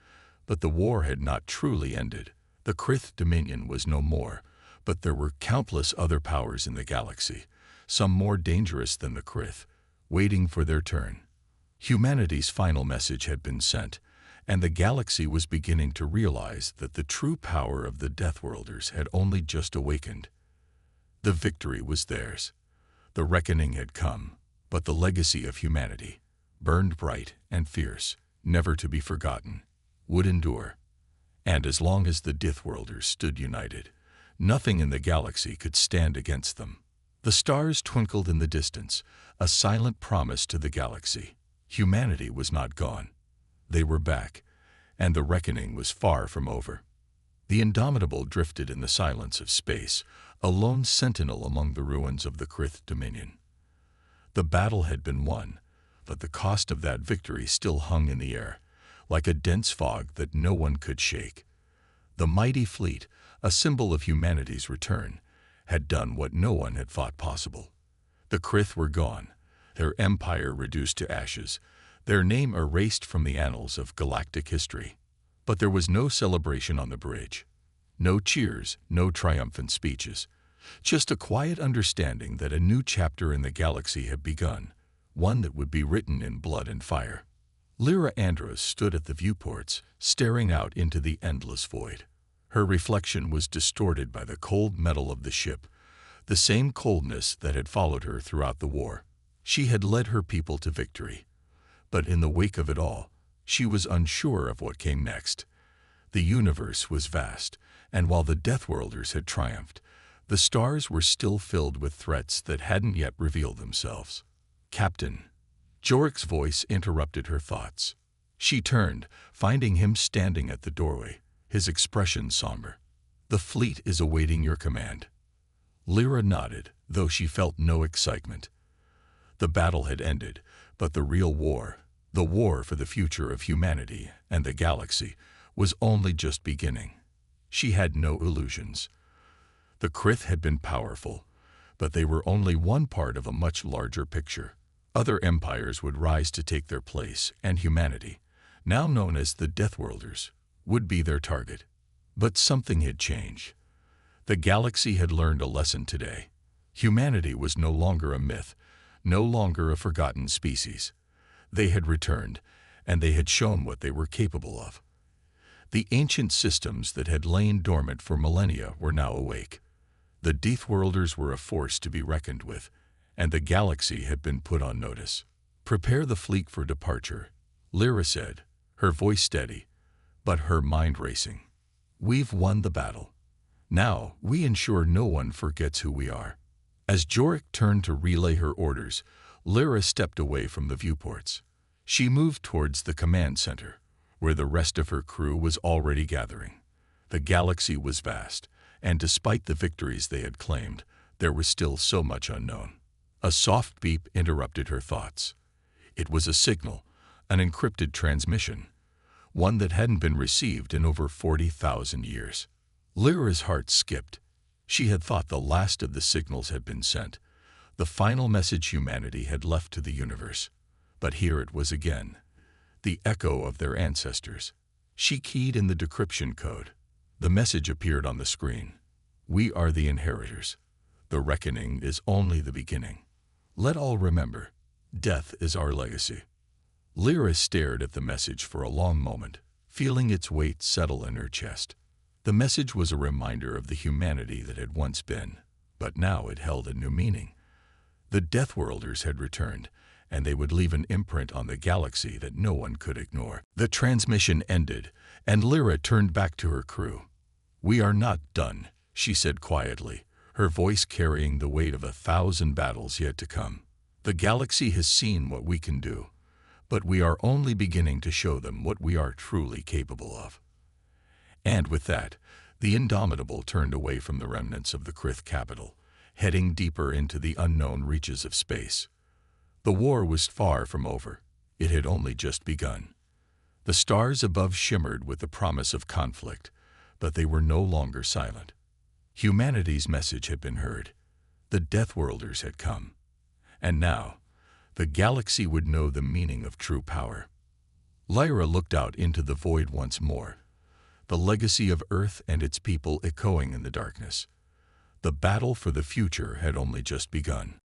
but the war had not truly ended. The Krith Dominion was no more, but there were countless other powers in the galaxy, some more dangerous than the Krith, waiting for their turn. Humanity's final message had been sent, and the galaxy was beginning to realize that the true power of the Deathworlders had only just awakened. The victory was theirs. The reckoning had come, but the legacy of humanity, burned bright and fierce, never to be forgotten, would endure. And as long as the Deathworlders stood united, nothing in the galaxy could stand against them. The stars twinkled in the distance, a silent promise to the galaxy. Humanity was not gone. They were back, and the reckoning was far from over. The Indomitable drifted in the silence of space, a lone sentinel among the ruins of the Krith Dominion. The battle had been won, but the cost of that victory still hung in the air, like a dense fog that no one could shake. The mighty fleet, a symbol of humanity's return, had done what no one had thought possible. The Krith were gone, their empire reduced to ashes, their name erased from the annals of galactic history. But there was no celebration on the bridge. No cheers, no triumphant speeches. Just a quiet understanding that a new chapter in the galaxy had begun, one that would be written in blood and fire. Lyra Andros stood at the viewports, staring out into the endless void. Her reflection was distorted by the cold metal of the ship, the same coldness that had followed her throughout the war. She had led her people to victory, but in the wake of it all, she was unsure of what came next. The universe was vast, and while the Deathworlders had triumphed, the stars were still filled with threats that hadn't yet revealed themselves. "Captain," Jorik's voice interrupted her thoughts. She turned, finding him standing at the doorway, his expression somber. "The fleet is awaiting your command." Lyra nodded, though she felt no excitement. The battle had ended, but the real war, the war for the future of humanity and the galaxy, was only just beginning. She had no illusions. The Krith had been powerful, but they were only one part of a much larger picture. Other empires would rise to take their place, and humanity, now known as the Deathworlders, would be their target. But something had changed. The galaxy had learned a lesson today. Humanity was no longer a myth, no longer a forgotten species. They had returned, and they had shown what they were capable of. The ancient systems that had lain dormant for millennia were now awake. The Deathworlders were a force to be reckoned with, and the galaxy had been put on notice. "Prepare the fleet for departure," Lyra said, her voice steady, but her mind racing. "We've won the battle. Now we ensure no one forgets who we are." As Jorik turned to relay her orders, Lyra stepped away from the viewports. She moved towards the command center, where the rest of her crew was already gathering. The galaxy was vast, and despite the victories they had claimed, there was still so much unknown. A soft beep interrupted her thoughts. It was a signal, an encrypted transmission, one that hadn't been received in over 40,000 years. Lyra's heart skipped. She had thought the last of the signals had been sent, the final message humanity had left to the universe. But here it was again, the echo of their ancestors. She keyed in the decryption code. The message appeared on the screen. "We are the inheritors. The reckoning is only the beginning. Let all remember, death is our legacy." Lyra stared at the message for a long moment, feeling its weight settle in her chest. The message was a reminder of the humanity that had once been, but now it held a new meaning. The Deathworlders had returned, and they would leave an imprint on the galaxy that no one could ignore. The transmission ended, and Lyra turned back to her crew. "We are not done," she said quietly, her voice carrying the weight of 1,000 battles yet to come. "The galaxy has seen what we can do, but we are only beginning to show them what we are truly capable of." And with that, the Indomitable turned away from the remnants of the Krith capital, heading deeper into the unknown reaches of space. The war was far from over. It had only just begun. The stars above shimmered with the promise of conflict, but they were no longer silent. Humanity's message had been heard. The Deathworlders had come. And now, the galaxy would know the meaning of true power. Lyra looked out into the void once more, the legacy of Earth and its people echoing in the darkness. The battle for the future had only just begun.